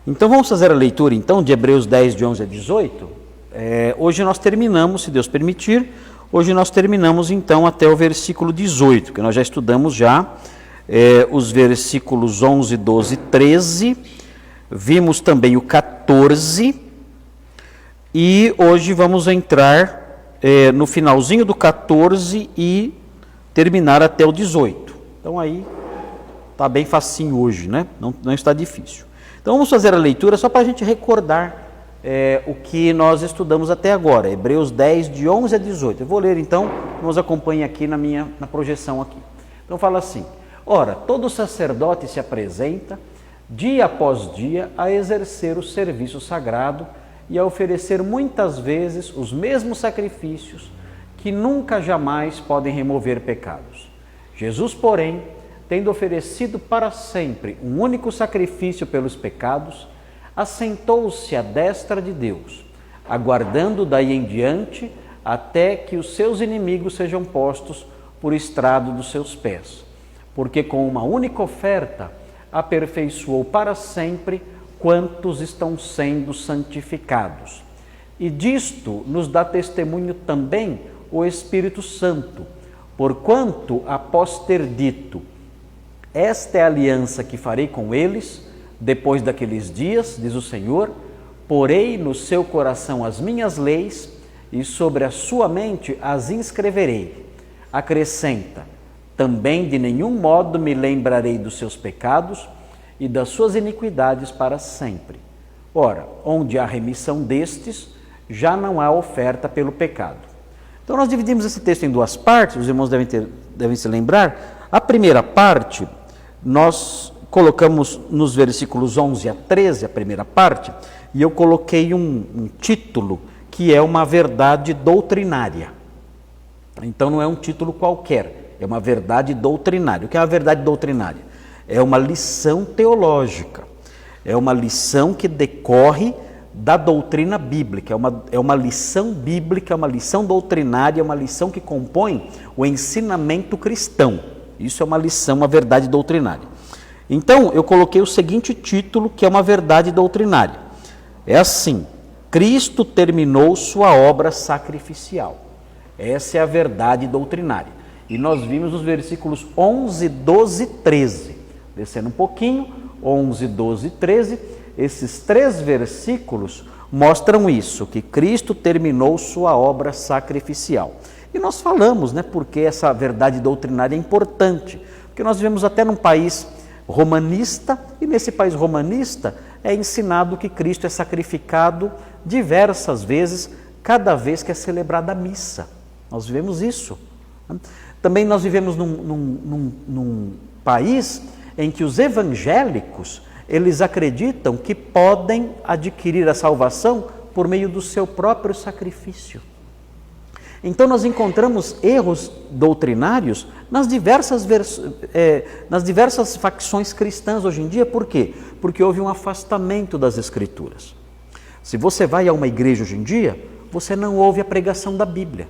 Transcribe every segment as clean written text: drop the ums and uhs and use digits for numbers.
Então vamos fazer a leitura então de Hebreus 10, de 11 a 18. Hoje nós terminamos, se Deus permitir, hoje nós terminamos então até o versículo 18, que nós já estudamos os versículos 11, 12 e 13, vimos também o 14, e hoje vamos entrar no finalzinho do 14 e terminar até o 18. Então aí está bem facinho hoje, né? Não está difícil. Então vamos fazer a leitura só para a gente recordar o que nós estudamos até agora, Hebreus 10, de 11 a 18. Eu vou ler então, nos acompanhe aqui na projeção aqui. Então fala assim: ora, todo sacerdote se apresenta dia após dia a exercer o serviço sagrado e a oferecer muitas vezes os mesmos sacrifícios que nunca jamais podem remover pecados. Jesus, porém, tendo oferecido para sempre um único sacrifício pelos pecados, assentou-se à destra de Deus, aguardando daí em diante até que os seus inimigos sejam postos por estrado dos seus pés, porque com uma única oferta aperfeiçoou para sempre quantos estão sendo santificados. E disto nos dá testemunho também o Espírito Santo, porquanto, após ter dito: esta é a aliança que farei com eles, depois daqueles dias, diz o Senhor, porei no seu coração as minhas leis e sobre a sua mente as inscreverei. Acrescenta: também de nenhum modo me lembrarei dos seus pecados e das suas iniquidades para sempre. Ora, onde há remissão destes, já não há oferta pelo pecado. Então nós dividimos esse texto em duas partes, os irmãos devem se lembrar. A primeira parte nós colocamos nos versículos 11 a 13, a primeira parte, e eu coloquei um título que é uma verdade doutrinária. Então não é um título qualquer, é uma verdade doutrinária. O que é uma verdade doutrinária? É uma lição teológica, é uma lição que decorre da doutrina bíblica, é uma lição bíblica, é uma lição doutrinária, é uma lição que compõe o ensinamento cristão. Isso é uma lição, uma verdade doutrinária. Então, eu coloquei o seguinte título, que é uma verdade doutrinária. É assim: Cristo terminou sua obra sacrificial. Essa é a verdade doutrinária. E nós vimos os versículos 11, 12 e 13. Descendo um pouquinho, 11, 12 e 13, esses três versículos mostram isso, que Cristo terminou sua obra sacrificial. E nós falamos, porque essa verdade doutrinária é importante, porque nós vivemos até num país romanista, e nesse país romanista é ensinado que Cristo é sacrificado diversas vezes, cada vez que é celebrada a missa. Nós vivemos isso. Também nós vivemos num país em que os evangélicos, eles acreditam que podem adquirir a salvação por meio do seu próprio sacrifício. Então nós encontramos erros doutrinários nas diversas facções cristãs hoje em dia. Por quê? Porque houve um afastamento das Escrituras. Se você vai a uma igreja hoje em dia, você não ouve a pregação da Bíblia.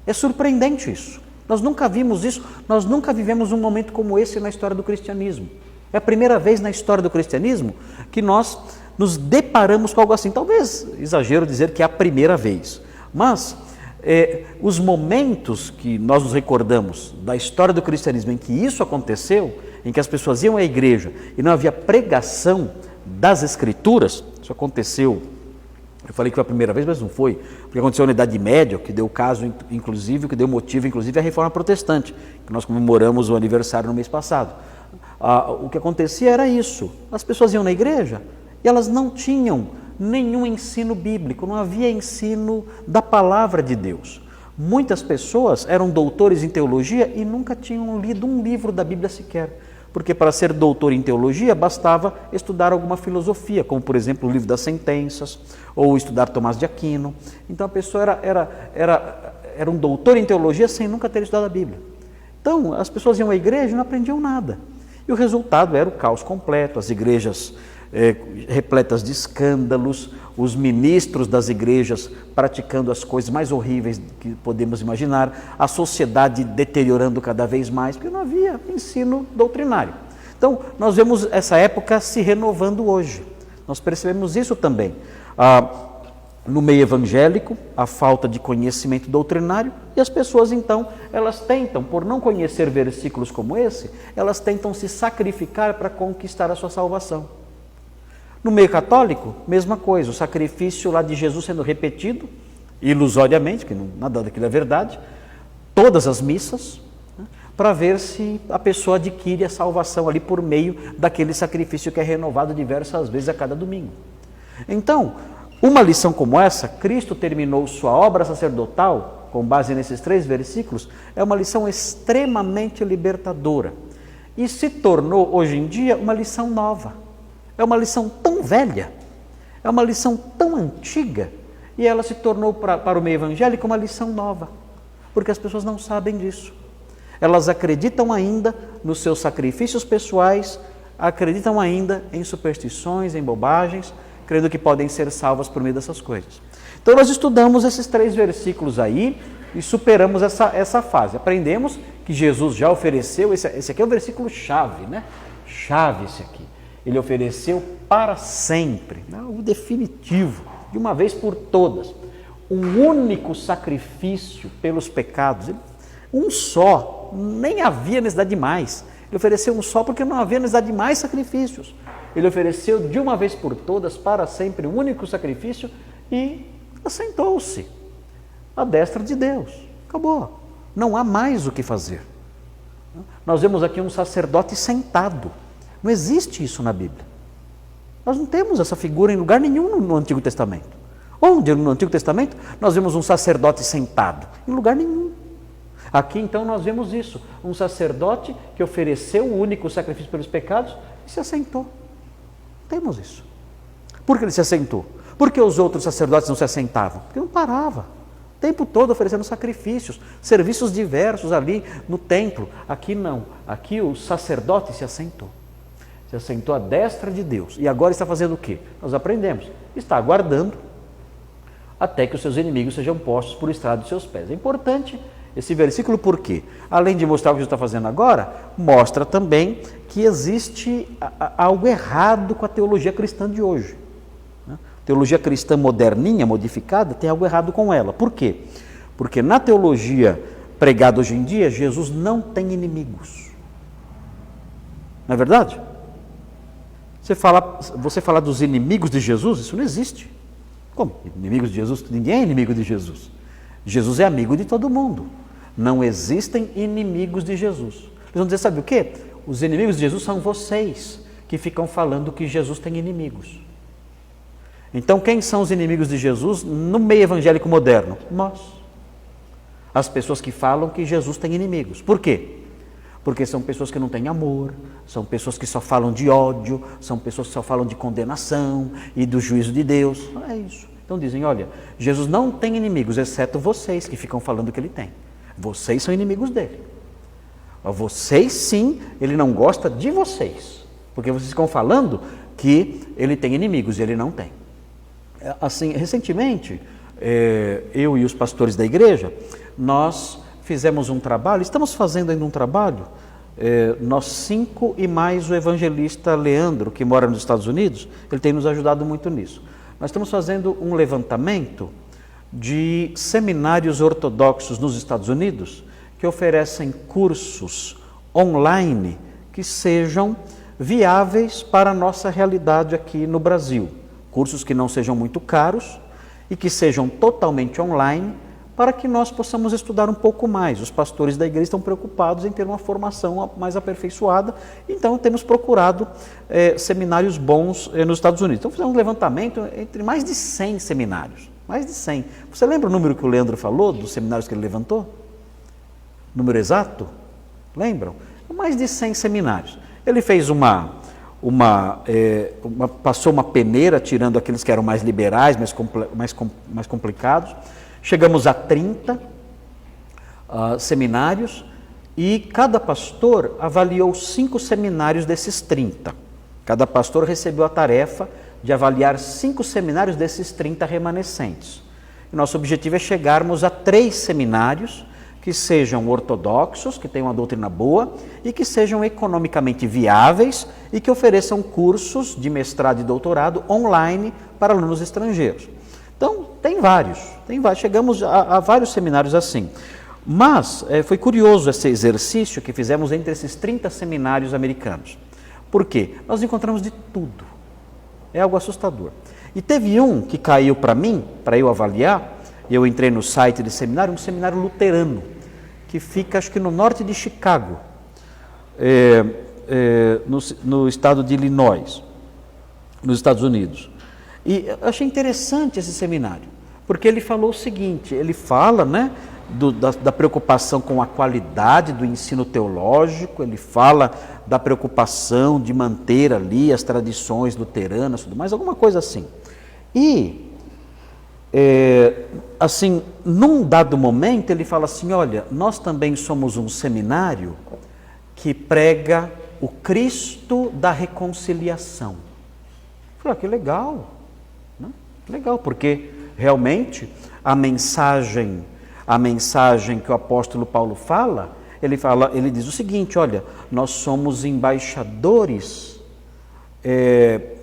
É surpreendente isso. Nós nunca vimos isso, nós nunca vivemos um momento como esse na história do cristianismo. É a primeira vez na história do cristianismo que nós nos deparamos com algo assim. Talvez exagero dizer que é a primeira vez, mas os momentos que nós nos recordamos da história do cristianismo em que isso aconteceu, em que as pessoas iam à igreja e não havia pregação das Escrituras, isso aconteceu, eu falei que foi a primeira vez, mas não foi, porque aconteceu na Idade Média, que deu caso, inclusive, que deu motivo, inclusive, à Reforma Protestante, que nós comemoramos o aniversário no mês passado. O que acontecia era isso: as pessoas iam na igreja e elas não tinham nenhum ensino bíblico, não havia ensino da palavra de Deus. Muitas pessoas eram doutores em teologia e nunca tinham lido um livro da Bíblia sequer, porque para ser doutor em teologia bastava estudar alguma filosofia, como por exemplo o livro das sentenças, ou estudar Tomás de Aquino. Então a pessoa era um doutor em teologia sem nunca ter estudado a Bíblia. Então as pessoas iam à igreja e não aprendiam nada. E o resultado era o caos completo, as igrejas repletas de escândalos, os ministros das igrejas praticando as coisas mais horríveis que podemos imaginar, a sociedade deteriorando cada vez mais, porque não havia ensino doutrinário. Então, nós vemos essa época se renovando hoje. Nós percebemos isso também. No meio evangélico, a falta de conhecimento doutrinário, e as pessoas então, elas tentam, por não conhecer versículos como esse, elas tentam se sacrificar para conquistar a sua salvação. No meio católico, mesma coisa, o sacrifício lá de Jesus sendo repetido, ilusoriamente, que nada daquilo é verdade, todas as missas, para ver se a pessoa adquire a salvação ali por meio daquele sacrifício que é renovado diversas vezes a cada domingo. Então, uma lição como essa, Cristo terminou sua obra sacerdotal, com base nesses 3 versículos, é uma lição extremamente libertadora. E se tornou, hoje em dia, uma lição nova. É uma lição tão velha, é uma lição tão antiga, e ela se tornou para o meio evangélico uma lição nova, porque as pessoas não sabem disso. Elas acreditam ainda nos seus sacrifícios pessoais, acreditam ainda em superstições, em bobagens, crendo que podem ser salvas por meio dessas coisas. Então nós estudamos esses 3 versículos aí e superamos essa fase. Aprendemos que Jesus já ofereceu, esse aqui é o versículo chave, né? Chave esse aqui. Ele ofereceu para sempre, né? O definitivo, de uma vez por todas, um único sacrifício pelos pecados, um só, nem havia necessidade de mais. Ele ofereceu um só porque não havia necessidade de mais sacrifícios. Ele ofereceu de uma vez por todas, para sempre, um único sacrifício e assentou-se à destra de Deus. Acabou. Não há mais o que fazer. Nós vemos aqui um sacerdote sentado. Não existe isso na Bíblia. Nós não temos essa figura em lugar nenhum no Antigo Testamento. Onde no Antigo Testamento nós vemos um sacerdote sentado? Em lugar nenhum. Aqui então nós vemos isso, um sacerdote que ofereceu o único sacrifício pelos pecados e se assentou. Temos isso. Por que ele se assentou? Porque os outros sacerdotes não se assentavam? Porque não parava. O tempo todo oferecendo sacrifícios, serviços diversos ali no templo. Aqui não. Aqui o sacerdote se assentou. Se assentou à destra de Deus. E agora está fazendo o quê? Nós aprendemos. Está aguardando até que os seus inimigos sejam postos por estrado de seus pés. É importante esse versículo porque, além de mostrar o que Jesus está fazendo agora, mostra também que existe algo errado com a teologia cristã de hoje. A teologia cristã moderninha, modificada, tem algo errado com ela. Por quê? Porque na teologia pregada hoje em dia, Jesus não tem inimigos. Não é verdade? Você fala dos inimigos de Jesus, isso não existe. Como? Inimigos de Jesus? Ninguém é inimigo de Jesus. Jesus é amigo de todo mundo. Não existem inimigos de Jesus. Eles vão dizer, sabe o quê? Os inimigos de Jesus são vocês que ficam falando que Jesus tem inimigos. Então, quem são os inimigos de Jesus no meio evangélico moderno? Nós. As pessoas que falam que Jesus tem inimigos. Por quê? Porque são pessoas que não têm amor, são pessoas que só falam de ódio, são pessoas que só falam de condenação e do juízo de Deus. É isso. Então dizem, olha, Jesus não tem inimigos, exceto vocês que ficam falando que ele tem. Vocês são inimigos dele. Vocês sim, ele não gosta de vocês, porque vocês ficam falando que ele tem inimigos e ele não tem. Assim, recentemente, eu e os pastores da igreja, nós fizemos um trabalho, estamos fazendo ainda um trabalho, nós 5 e mais o evangelista Leandro, que mora nos Estados Unidos, ele tem nos ajudado muito nisso. Nós estamos fazendo um levantamento de seminários ortodoxos nos Estados Unidos que oferecem cursos online que sejam viáveis para a nossa realidade aqui no Brasil. Cursos que não sejam muito caros e que sejam totalmente online para que nós possamos estudar um pouco mais. Os pastores da igreja estão preocupados em ter uma formação mais aperfeiçoada, então temos procurado seminários bons nos Estados Unidos. Então fizemos um levantamento entre mais de 100 seminários, mais de 100. Você lembra o número que o Leandro falou dos seminários que ele levantou? Número exato? Lembram? Mais de 100 seminários. Ele fez passou uma peneira, tirando aqueles que eram mais liberais, mais complicados. Chegamos a 30 seminários e cada pastor avaliou 5 seminários desses 30. Cada pastor recebeu a tarefa de avaliar 5 seminários desses 30 remanescentes. E nosso objetivo é chegarmos a 3 seminários que sejam ortodoxos, que tenham uma doutrina boa e que sejam economicamente viáveis e que ofereçam cursos de mestrado e doutorado online para alunos estrangeiros. Então, tem vários. Chegamos a vários seminários assim. Mas foi curioso esse exercício que fizemos entre esses 30 seminários americanos. Por quê? Nós encontramos de tudo. É algo assustador. E teve um que caiu para mim, para eu avaliar, e eu entrei no site de seminário, um seminário luterano, que fica, acho que no norte de Chicago, no estado de Illinois, nos Estados Unidos. E eu achei interessante esse seminário, porque ele falou o seguinte, ele fala, né, da preocupação com a qualidade do ensino teológico, ele fala da preocupação de manter ali as tradições luteranas, tudo mais, alguma coisa assim. E, assim, num dado momento ele fala assim, olha, nós também somos um seminário que prega o Cristo da reconciliação. Eu falei, que legal, né? Legal, porque realmente a mensagem que o apóstolo Paulo fala, ele diz o seguinte, olha, nós somos embaixadores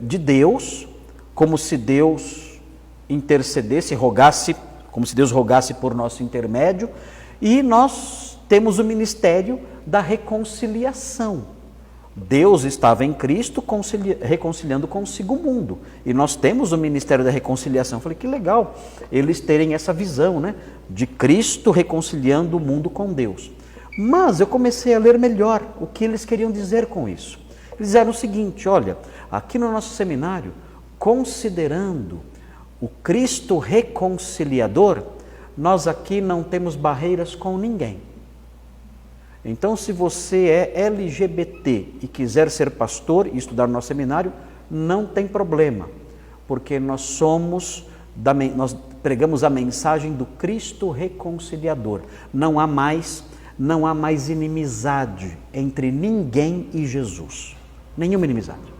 de Deus, como se Deus intercedesse, como se Deus rogasse por nosso intermédio, e nós temos o ministério da reconciliação. Deus estava em Cristo reconciliando consigo o mundo. E nós temos o ministério da reconciliação. Eu falei, que legal eles terem essa visão, né, de Cristo reconciliando o mundo com Deus. Mas eu comecei a ler melhor o que eles queriam dizer com isso. Eles disseram o seguinte, olha, aqui no nosso seminário, considerando o Cristo reconciliador, nós aqui não temos barreiras com ninguém. Então, se você é LGBT e quiser ser pastor e estudar no nosso seminário, não tem problema, porque nós pregamos a mensagem do Cristo reconciliador. Não há mais inimizade entre ninguém e Jesus. Nenhuma inimizade.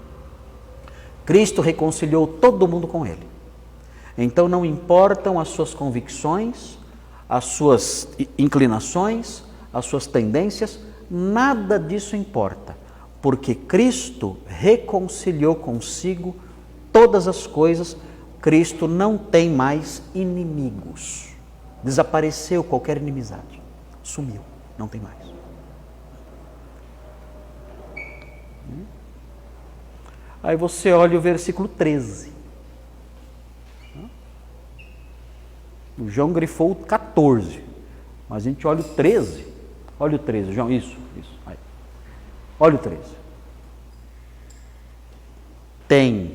Cristo reconciliou todo mundo com Ele. Então, não importam as suas convicções, as suas inclinações, as suas tendências, nada disso importa, porque Cristo reconciliou consigo todas as coisas, Cristo não tem mais inimigos, desapareceu qualquer inimizade, sumiu, não tem mais. Aí você olha o versículo 13, o João grifou o 14, mas a gente olha o 13, olha o 13, João, isso, aí. Olha o 13. Tem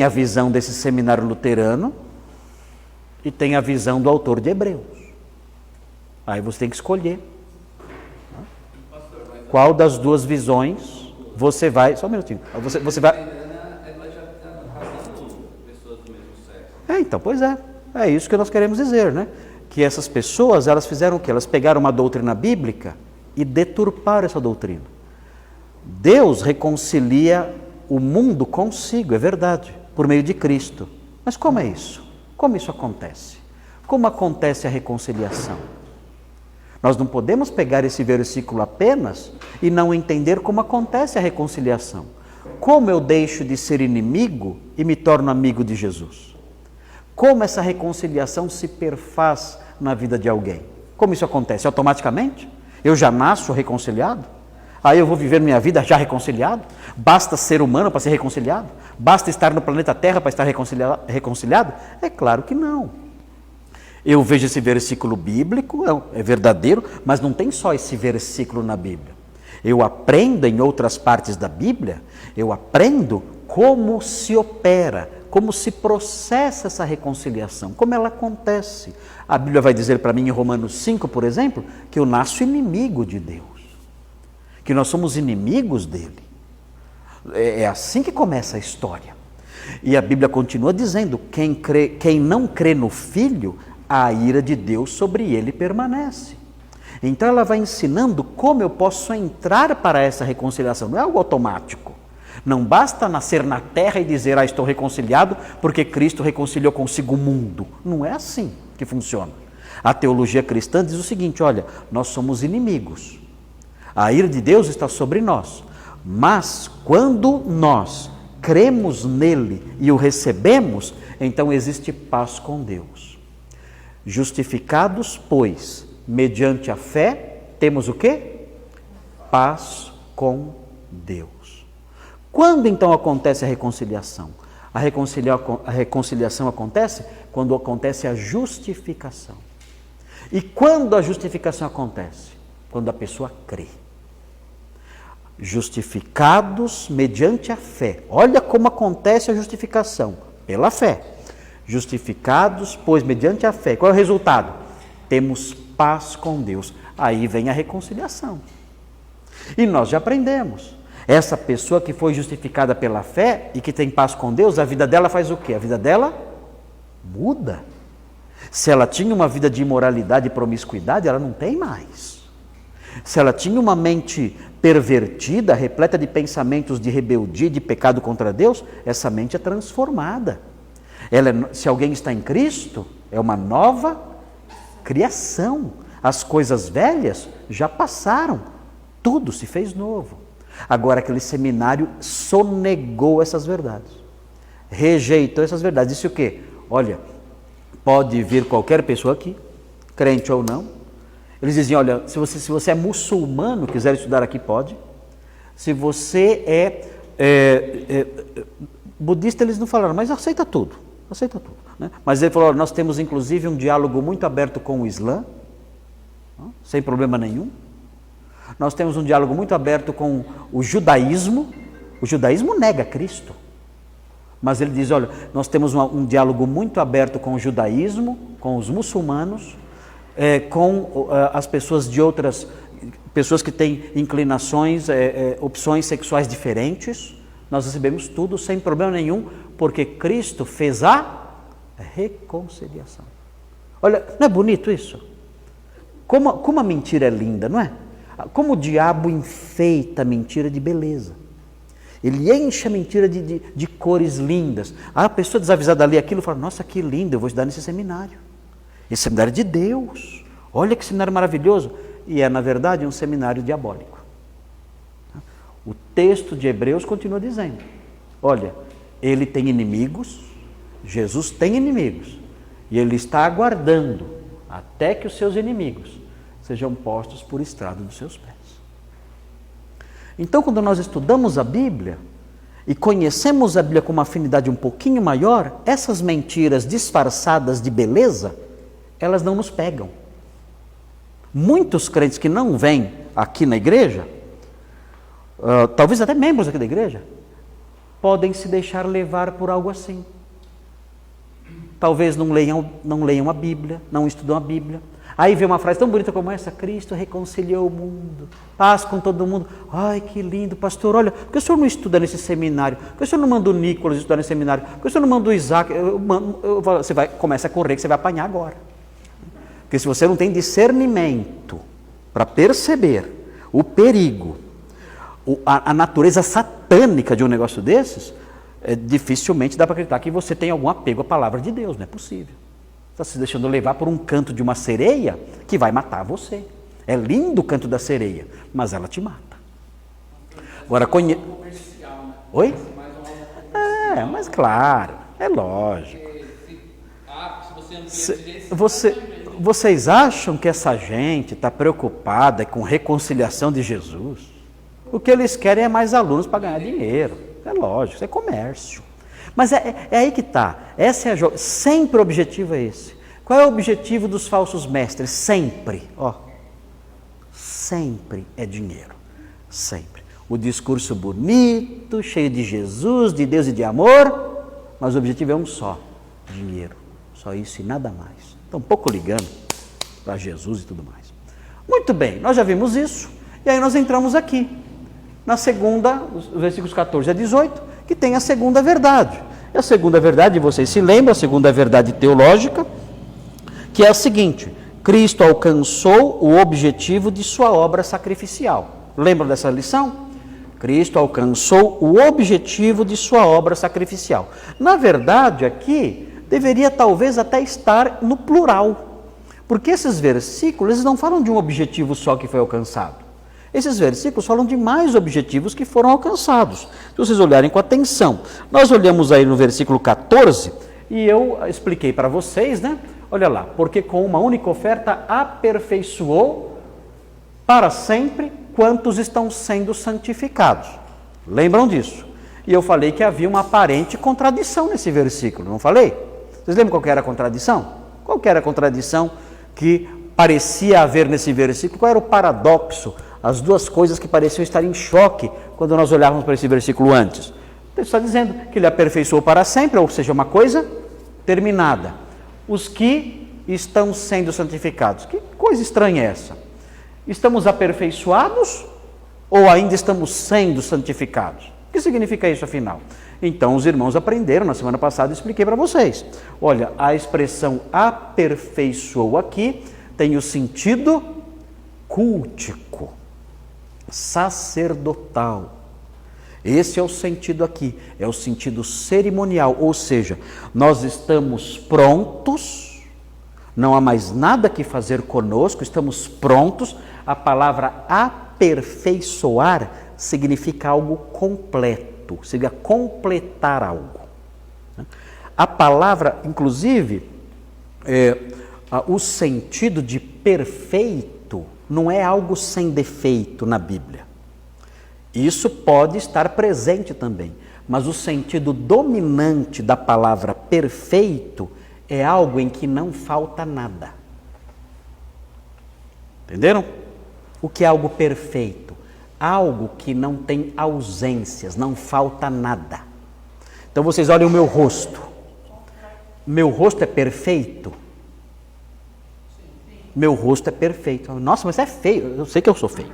a visão desse seminário luterano e tem a visão do autor de Hebreus. Aí você tem que escolher. Qual das duas visões você vai... Só um minutinho. Você vai... Então, pois é. É isso que nós queremos dizer, né? Que essas pessoas, elas fizeram o quê? Elas pegaram uma doutrina bíblica e deturparam essa doutrina. Deus reconcilia o mundo consigo, é verdade, por meio de Cristo. Mas como é isso? Como isso acontece? Como acontece a reconciliação? Nós não podemos pegar esse versículo apenas e não entender como acontece a reconciliação. Como eu deixo de ser inimigo e me torno amigo de Jesus? Como essa reconciliação se perfaz na vida de alguém? Como isso acontece? Automaticamente? Eu já nasço reconciliado? Aí eu vou viver minha vida já reconciliado? Basta ser humano para ser reconciliado? Basta estar no planeta Terra para estar reconciliado? É claro que não. Eu vejo esse versículo bíblico, é verdadeiro, mas não tem só esse versículo na Bíblia. Eu aprendo em outras partes da Bíblia, eu aprendo como se opera, como se processa essa reconciliação, como ela acontece. A Bíblia vai dizer para mim em Romanos 5, por exemplo, que eu nasço inimigo de Deus, que nós somos inimigos dele. É assim que começa a história. E a Bíblia continua dizendo, quem não crê no Filho, a ira de Deus sobre ele permanece. Então ela vai ensinando como eu posso entrar para essa reconciliação. Não é algo automático. Não basta nascer na terra e dizer, estou reconciliado porque Cristo reconciliou consigo o mundo. Não é assim que funciona. A teologia cristã diz o seguinte, olha, nós somos inimigos. A ira de Deus está sobre nós. Mas quando nós cremos nele e o recebemos, então existe paz com Deus. Justificados, pois, mediante a fé, temos o quê? Paz com Deus. Quando então acontece a reconciliação? A reconciliação acontece quando acontece a justificação. E quando a justificação acontece? Quando a pessoa crê. Justificados mediante a fé. Olha como acontece a justificação, pela fé. Justificados, pois, mediante a fé. Qual é o resultado? Temos paz com Deus. Aí vem a reconciliação. E nós já aprendemos. Essa pessoa que foi justificada pela fé e que tem paz com Deus, a vida dela faz o quê? A vida dela muda. Se ela tinha uma vida de imoralidade e promiscuidade, ela não tem mais. Se ela tinha uma mente pervertida, repleta de pensamentos de rebeldia e de pecado contra Deus, essa mente é transformada. Se alguém está em Cristo, é uma nova criação. As coisas velhas já passaram, tudo se fez novo. Agora aquele seminário sonegou essas verdades, rejeitou essas verdades. Disse o quê? Olha, pode vir qualquer pessoa aqui, crente ou não. Eles diziam, olha, se você é muçulmano, quiser estudar aqui, pode. Se você é budista, eles não falaram, mas aceita tudo, né? Mas ele falou, olha, nós temos inclusive um diálogo muito aberto com o Islã, sem problema nenhum. Nós temos um diálogo muito aberto com o judaísmo. O judaísmo nega Cristo. Mas ele diz, olha, nós temos um diálogo muito aberto com o judaísmo, com os muçulmanos, com as pessoas de outras, pessoas que têm inclinações, opções sexuais diferentes. Nós recebemos tudo sem problema nenhum, porque Cristo fez a reconciliação. Olha, não é bonito isso? Como a mentira é linda, não é? Como o diabo enfeita a mentira de beleza. Ele enche a mentira de cores lindas. A pessoa desavisada ali aquilo fala, nossa, que lindo, eu vou estudar nesse seminário. Esse seminário é de Deus. Olha que seminário maravilhoso. E é, na verdade, um seminário diabólico. O texto de Hebreus continua dizendo, olha, ele tem inimigos, Jesus tem inimigos, e ele está aguardando até que os seus inimigos sejam postos por estrado dos seus pés. Então, quando nós estudamos a Bíblia e conhecemos a Bíblia com uma afinidade um pouquinho maior, essas mentiras disfarçadas de beleza, elas não nos pegam. Muitos crentes que não vêm aqui na igreja, talvez até membros aqui da igreja, podem se deixar levar por algo assim. Talvez não leiam a Bíblia, não estudam a Bíblia. Aí vê uma frase tão bonita como essa, Cristo reconciliou o mundo, paz com todo mundo. Ai, que lindo, pastor, olha, por que o senhor não estuda nesse seminário? Por que o senhor não manda o Nicolas estudar nesse seminário? Por que o senhor não manda o Isaac? Você começa a correr que você vai apanhar agora. Porque se você não tem discernimento para perceber o perigo, a natureza satânica de um negócio desses, dificilmente dá para acreditar que você tem algum apego à palavra de Deus, não é possível. Está se deixando levar por um canto de uma sereia que vai matar você. É lindo o canto da sereia, mas ela te mata. Agora, Oi? Mas claro, é lógico. Vocês acham que essa gente está preocupada com reconciliação de Jesus? O que eles querem é mais alunos para ganhar dinheiro. É lógico, isso é comércio. Mas é aí que está. Sempre o objetivo é esse. Qual é o objetivo dos falsos mestres? Sempre é dinheiro. Sempre. O discurso bonito, cheio de Jesus, de Deus e de amor, mas o objetivo é um só: dinheiro. Só isso e nada mais. Estão um pouco ligando para Jesus e tudo mais. Muito bem, nós já vimos isso. E aí nós entramos aqui, na segunda, os versículos 14 a 18, que tem a segunda verdade. E a segunda verdade, vocês se lembram, a segunda verdade teológica, que é a seguinte: Cristo alcançou o objetivo de sua obra sacrificial. Lembram dessa lição? Cristo alcançou o objetivo de sua obra sacrificial. Na verdade, aqui, deveria talvez até estar no plural, Porque esses versículos eles não falam de um objetivo só que foi alcançado. Esses versículos falam de mais objetivos que foram alcançados. Se vocês olharem com atenção, nós olhamos aí no versículo 14 e eu expliquei para vocês, né? Olha lá, porque com uma única oferta aperfeiçoou para sempre quantos estão sendo santificados. Lembram disso? E eu falei que havia uma aparente contradição nesse versículo, não falei? Vocês lembram qual que era a contradição? Qual que era a contradição que parecia haver nesse versículo? Qual era o paradoxo? As duas coisas que pareciam estar em choque quando nós olhávamos para esse versículo antes. O texto está dizendo que ele aperfeiçoou para sempre, ou seja, uma coisa terminada. Os que estão sendo santificados. Que coisa estranha é essa? Estamos aperfeiçoados ou ainda estamos sendo santificados? O que significa isso, afinal? Então, os irmãos aprenderam, na semana passada eu expliquei para vocês. Olha, a expressão aperfeiçoou aqui tem o sentido cultico, sacerdotal. Esse é o sentido aqui, é o sentido cerimonial, ou seja, nós estamos prontos, não há mais nada que fazer conosco, estamos prontos. A palavra aperfeiçoar significa algo completo, significa completar algo. A palavra, inclusive, o sentido de perfeito não é algo sem defeito na Bíblia. Isso pode estar presente também, mas o sentido dominante da palavra perfeito é algo em que não falta nada. Entenderam? O que é algo perfeito? Algo que não tem ausências, não falta nada. Então vocês olhem o meu rosto. Meu rosto é perfeito? Meu rosto é perfeito. Nossa, mas é feio. Eu sei que eu sou feio.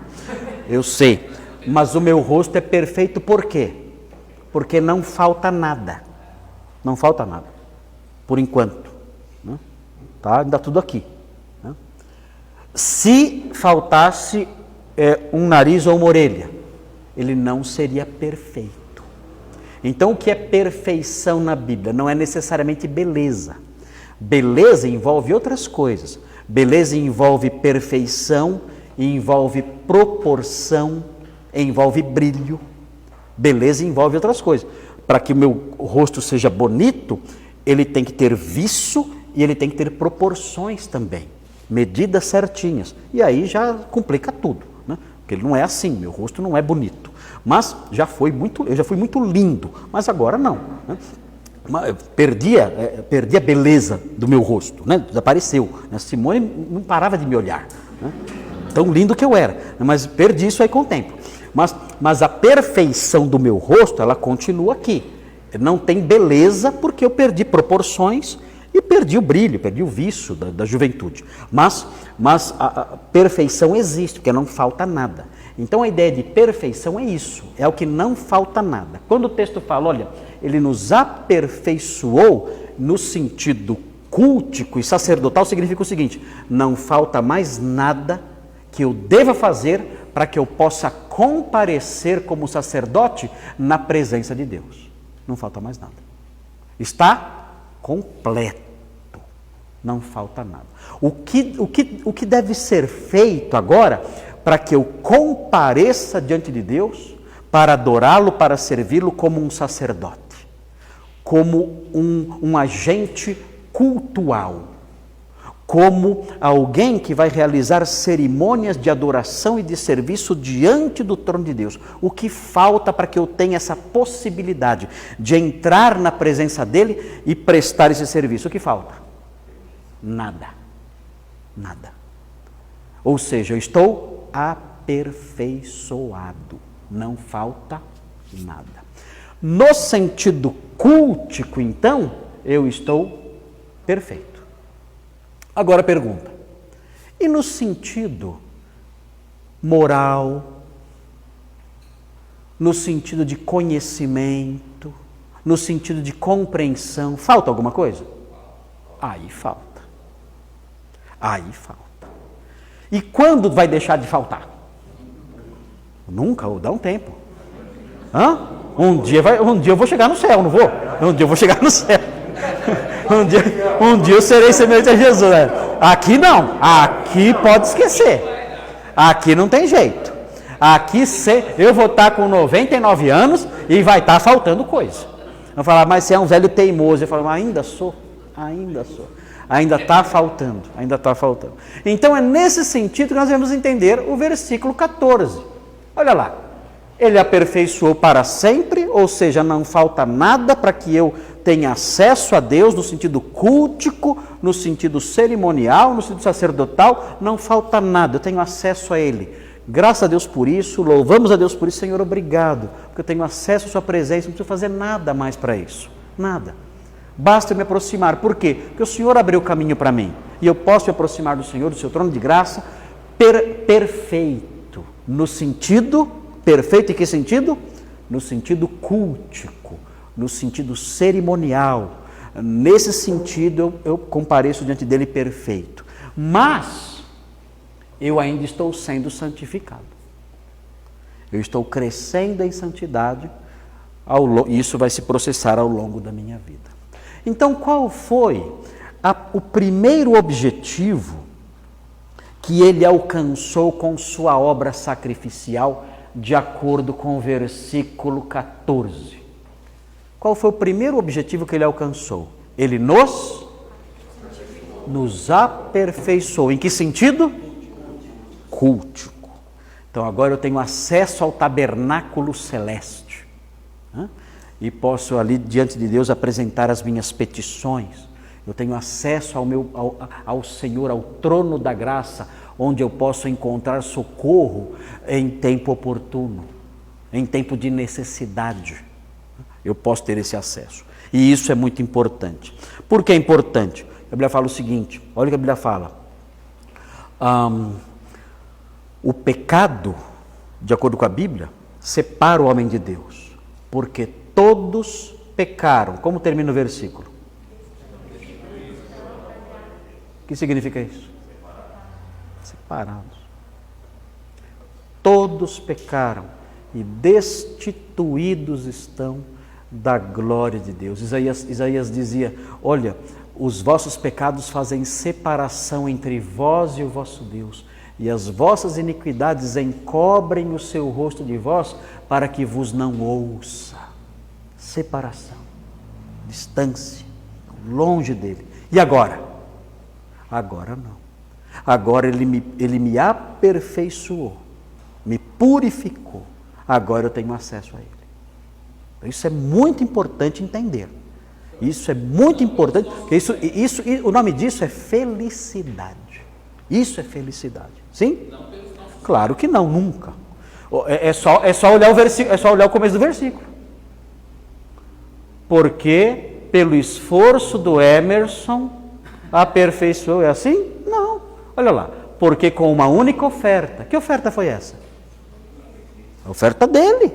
Eu sei. Mas o meu rosto é perfeito por quê? Porque não falta nada. Não falta nada. Por enquanto. Né? Tá? Ainda tudo aqui. Né? Se faltasse um nariz ou uma orelha, ele não seria perfeito. Então, o que é perfeição na Bíblia? Não é necessariamente beleza. Beleza envolve outras coisas. Beleza envolve perfeição, envolve proporção, envolve brilho. Beleza envolve outras coisas. Para que o meu rosto seja bonito, ele tem que ter viço e ele tem que ter proporções também. Medidas certinhas. E aí já complica tudo, né? Porque ele não é assim, meu rosto não é bonito. Mas eu já fui muito lindo, mas agora não. Né? Perdi a beleza do meu rosto, né? Desapareceu. Né? Simone não parava de me olhar, né? Tão lindo que eu era, mas perdi isso aí com o tempo. Mas a perfeição do meu rosto, ela continua aqui. Não tem beleza porque eu perdi proporções e perdi o brilho, perdi o vício da juventude. Mas a perfeição existe, porque não falta nada. Então a ideia de perfeição é isso, é o que não falta nada. Quando o texto fala, olha, ele nos aperfeiçoou no sentido cultico e sacerdotal, significa o seguinte: não falta mais nada que eu deva fazer para que eu possa comparecer como sacerdote na presença de Deus. Não falta mais nada. Está completo. Não falta nada. O que deve ser feito agora para que eu compareça diante de Deus, para adorá-lo, para servi-lo como um sacerdote, como um agente cultual, como alguém que vai realizar cerimônias de adoração e de serviço diante do trono de Deus. O que falta para que eu tenha essa possibilidade de entrar na presença dele e prestar esse serviço? O que falta? Nada. Nada. Ou seja, eu estou aperfeiçoado. Não falta nada. No sentido cultico, então, eu estou perfeito. Agora pergunta, e no sentido moral, no sentido de conhecimento, no sentido de compreensão, falta alguma coisa? Aí falta. Aí falta. E quando vai deixar de faltar? Nunca, ou dá um tempo. Hã? Um dia eu vou chegar no céu, não vou? Um dia eu vou chegar no céu. Um dia eu serei semelhante a Jesus. Né? Aqui não. Aqui pode esquecer. Aqui não tem jeito. Aqui eu vou estar com 99 anos e vai estar faltando coisa. Vão falar, mas você é um velho teimoso. Eu falo, mas ainda sou. Ainda está faltando. Então é nesse sentido que nós devemos entender o versículo 14. Olha lá. Ele aperfeiçoou para sempre, ou seja, não falta nada para que eu tenha acesso a Deus no sentido cultico, no sentido cerimonial, no sentido sacerdotal, não falta nada, eu tenho acesso a Ele. Graças a Deus por isso, louvamos a Deus por isso, Senhor, obrigado, porque eu tenho acesso à Sua presença, não preciso fazer nada mais para isso, nada. Basta eu me aproximar, por quê? Porque o Senhor abriu o caminho para mim, e eu posso me aproximar do Senhor, do Seu trono de graça, perfeito, no sentido... Perfeito em que sentido? No sentido cultico, no sentido cerimonial. Nesse sentido eu compareço diante dele perfeito. Mas eu ainda estou sendo santificado. Eu estou crescendo em santidade, e isso vai se processar ao longo da minha vida. Então, qual foi o primeiro objetivo que ele alcançou com sua obra sacrificial, de acordo com o versículo 14. Qual foi o primeiro objetivo que ele alcançou? Ele nos aperfeiçoou. Em que sentido? Cultico. Então agora eu tenho acesso ao tabernáculo celeste. E posso ali diante de Deus apresentar as minhas petições. Eu tenho acesso ao Senhor, ao trono da graça, onde eu posso encontrar socorro em tempo oportuno, em tempo de necessidade. Eu posso ter esse acesso. E isso é muito importante. Por que é importante? A Bíblia fala o seguinte, olha o que a Bíblia fala. O pecado, de acordo com a Bíblia, separa o homem de Deus, porque todos pecaram. Como termina o versículo? O que significa isso? Separados. Todos pecaram e destituídos estão da glória de Deus. Isaías dizia, olha, os vossos pecados fazem separação entre vós e o vosso Deus, e as vossas iniquidades encobrem o seu rosto de vós, para que vos não ouça. Separação, distância, longe dele. E agora? Agora não. Agora ele me aperfeiçoou, me purificou. Agora eu tenho acesso a ele. Então, isso é muito importante entender. Isso é muito importante. O nome disso é felicidade. Isso é felicidade. Sim? Claro que não, nunca. É só olhar o versículo, é só olhar o começo do versículo. Porque pelo esforço do Emerson aperfeiçoou. É assim? Não. Olha lá. Porque com uma única oferta. Que oferta foi essa? A oferta dele.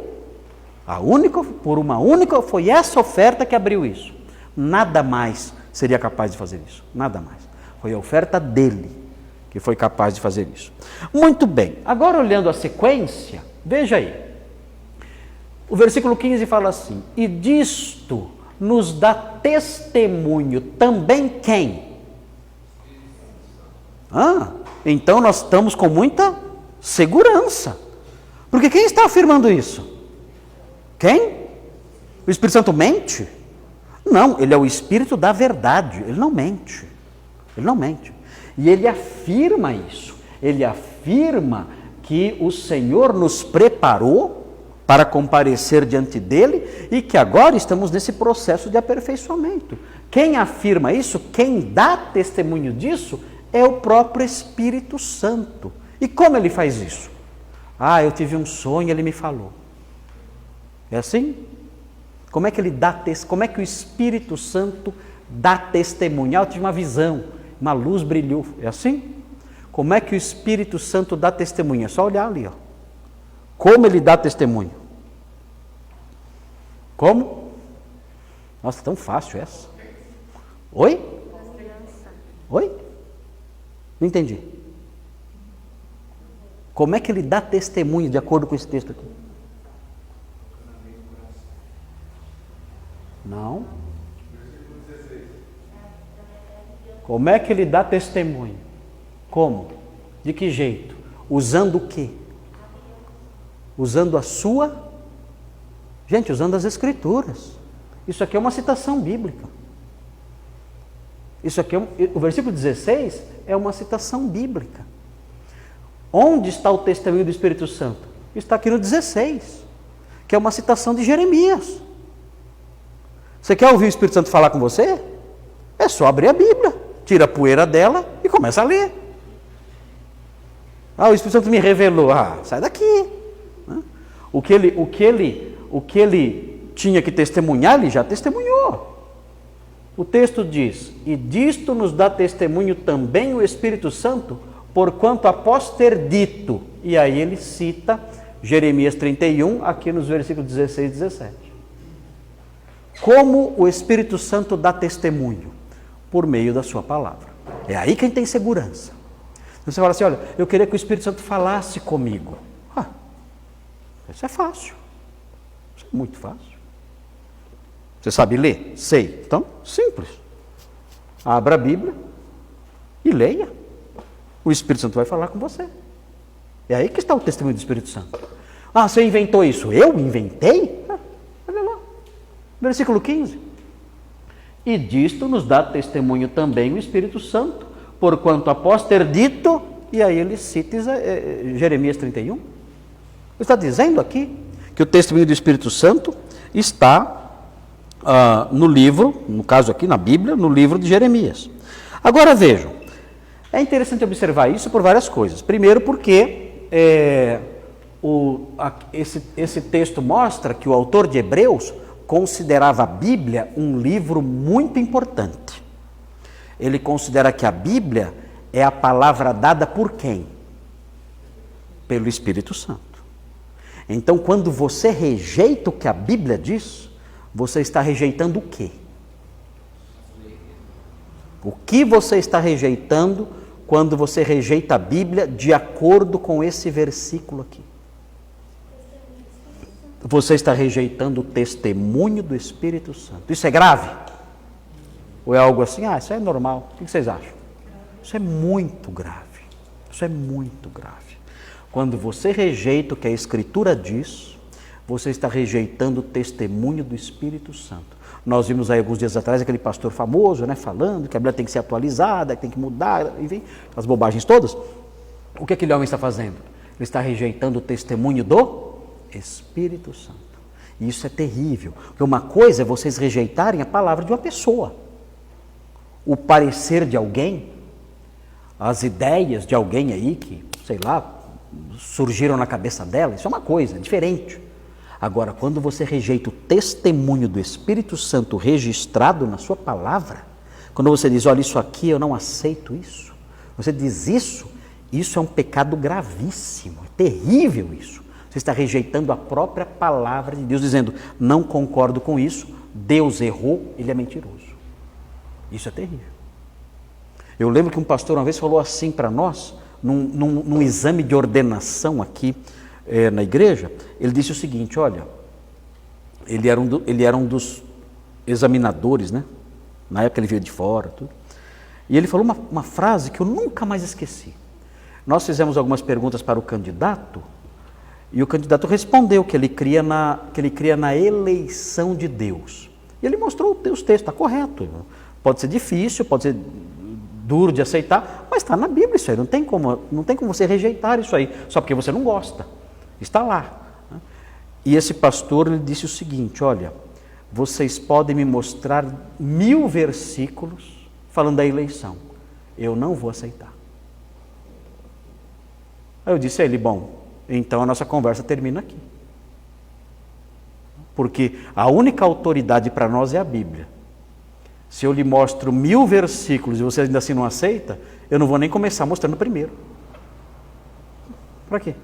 Por uma única, foi essa oferta que abriu isso. Nada mais seria capaz de fazer isso. Nada mais. Foi a oferta dele que foi capaz de fazer isso. Muito bem. Agora olhando a sequência, veja aí. O versículo 15 fala assim: e disto nos dá testemunho também quem? Então nós estamos com muita segurança. Porque quem está afirmando isso? Quem? O Espírito Santo mente? Não, ele é o Espírito da verdade, ele não mente. Ele não mente. E ele afirma isso. Ele afirma que o Senhor nos preparou para comparecer diante dele e que agora estamos nesse processo de aperfeiçoamento. Quem afirma isso, quem dá testemunho disso, é o próprio Espírito Santo. E como ele faz isso? Eu tive um sonho, ele me falou. É assim? Como é que o Espírito Santo dá testemunho? Eu tive uma visão, uma luz brilhou. É assim? Como é que o Espírito Santo dá testemunho? É só olhar ali, ó. Como ele dá testemunho? Como? Nossa, tão fácil essa. Oi? Oi? Não entendi. Como é que ele dá testemunho de acordo com esse texto aqui? Não. Como é que ele dá testemunho? Como? De que jeito? Usando o quê? Usando a sua... Gente, usando as Escrituras. Isso aqui é uma citação bíblica. Isso aqui o versículo 16 é uma citação bíblica. Onde está o testemunho do Espírito Santo? Está aqui no 16, que é uma citação de Jeremias. Você quer ouvir o Espírito Santo falar com você? É só abrir a Bíblia, tira a poeira dela e começa a ler. O Espírito Santo me revelou. Sai daqui. O que ele tinha que testemunhar, ele já testemunhou. O texto diz: e disto nos dá testemunho também o Espírito Santo, porquanto após ter dito, e aí ele cita Jeremias 31, aqui nos versículos 16 e 17. Como o Espírito Santo dá testemunho? Por meio da sua palavra. É aí quem tem segurança. Você fala assim, olha, eu queria que o Espírito Santo falasse comigo. Isso é fácil. Isso é muito fácil. Você sabe ler? Sei. Então, simples. Abra a Bíblia e leia. O Espírito Santo vai falar com você. É aí que está o testemunho do Espírito Santo. Você inventou isso? Eu inventei? Olha lá. Versículo 15. E disto nos dá testemunho também o Espírito Santo, porquanto após ter dito, e aí ele cita Jeremias 31. Ele está dizendo aqui que o testemunho do Espírito Santo está no livro, no caso aqui na Bíblia, no livro de Jeremias. Agora vejam, é interessante observar isso por várias coisas. Primeiro porque esse texto mostra que o autor de Hebreus considerava a Bíblia um livro muito importante. Ele considera que a Bíblia é a palavra dada por quem? Pelo Espírito Santo. Então, quando você rejeita o que a Bíblia diz, você está rejeitando o quê? O que você está rejeitando quando você rejeita a Bíblia de acordo com esse versículo aqui? Você está rejeitando o testemunho do Espírito Santo. Isso é grave? Ou é algo assim, isso é normal? O que vocês acham? Isso é muito grave. Isso é muito grave. Quando você rejeita o que a Escritura diz, você está rejeitando o testemunho do Espírito Santo. Nós vimos aí alguns dias atrás aquele pastor famoso, falando que a Bíblia tem que ser atualizada, que tem que mudar, enfim, as bobagens todas. O que aquele homem está fazendo? Ele está rejeitando o testemunho do Espírito Santo. E isso é terrível, porque uma coisa é vocês rejeitarem a palavra de uma pessoa, o parecer de alguém, as ideias de alguém aí que, sei lá, surgiram na cabeça dela, isso é uma coisa, é diferente. Agora, quando você rejeita o testemunho do Espírito Santo registrado na sua palavra, quando você diz, olha, isso aqui eu não aceito isso, você diz isso é um pecado gravíssimo, é terrível isso. Você está rejeitando a própria palavra de Deus, dizendo, não concordo com isso, Deus errou, ele é mentiroso. Isso é terrível. Eu lembro que um pastor uma vez falou assim para nós, num exame de ordenação aqui na igreja, ele disse o seguinte, olha, ele era um dos examinadores, na época ele veio de fora, tudo, e ele falou uma frase que eu nunca mais esqueci. Nós fizemos algumas perguntas para o candidato, e o candidato respondeu que ele cria na eleição de Deus. E ele mostrou os textos, está correto. Pode ser difícil, pode ser duro de aceitar, mas está na Bíblia isso aí, não tem como você rejeitar isso aí, só porque você não gosta. Está lá. E esse pastor ele disse o seguinte, olha, vocês podem me mostrar 1000 versículos falando da eleição, eu não vou aceitar. Aí eu disse a ele, bom, então a nossa conversa termina aqui. Porque a única autoridade para nós é a Bíblia. Se eu lhe mostro 1000 versículos e você ainda assim não aceita, eu não vou nem começar mostrando primeiro. Para quê?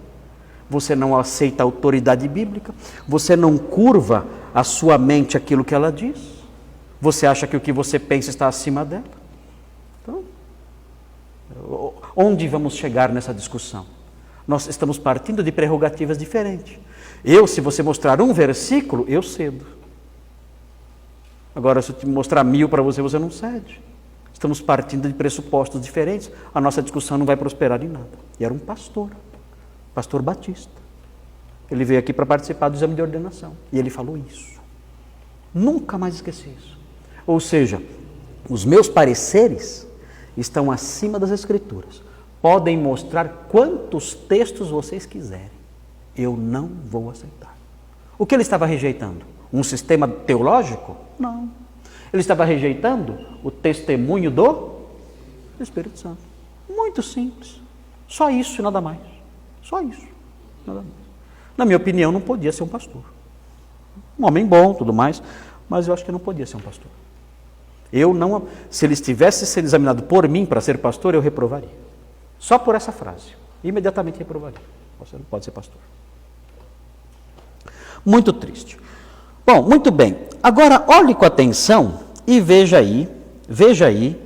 Você não aceita a autoridade bíblica, você não curva a sua mente aquilo que ela diz, você acha que o que você pensa está acima dela. Então, onde vamos chegar nessa discussão? Nós estamos partindo de prerrogativas diferentes. Se você mostrar um versículo, eu cedo. Agora, se eu te mostrar 1000 para você, você não cede. Estamos partindo de pressupostos diferentes, a nossa discussão não vai prosperar em nada. E era um pastor batista. Ele veio aqui para participar do exame de ordenação. E ele falou isso. Nunca mais esqueci isso. Ou seja, os meus pareceres estão acima das Escrituras. Podem mostrar quantos textos vocês quiserem. Eu não vou aceitar. O que ele estava rejeitando? Um sistema teológico? Não. Ele estava rejeitando o testemunho do Espírito Santo. Muito simples. Só isso e nada mais. Só isso. Nada mais. Na minha opinião, não podia ser um pastor. Um homem bom, tudo mais, mas eu acho que não podia ser um pastor. Se ele estivesse sendo examinado por mim para ser pastor, eu reprovaria. Só por essa frase. Imediatamente reprovaria. Você não pode ser pastor. Muito triste. Bom, muito bem. Agora, olhe com atenção e veja aí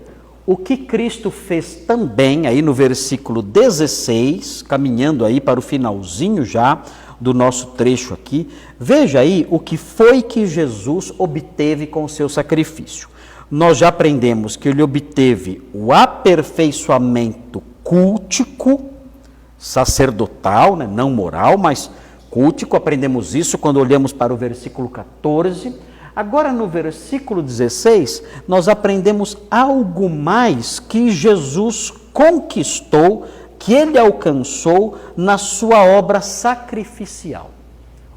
o que Cristo fez também, aí no versículo 16, caminhando aí para o finalzinho já do nosso trecho aqui. Veja aí o que foi que Jesus obteve com o seu sacrifício. Nós já aprendemos que ele obteve o aperfeiçoamento cultico, sacerdotal, né? Não moral, mas cultico. Aprendemos isso quando olhamos para o versículo 14. Agora no versículo 16, nós aprendemos algo mais que Jesus conquistou, que ele alcançou na sua obra sacrificial.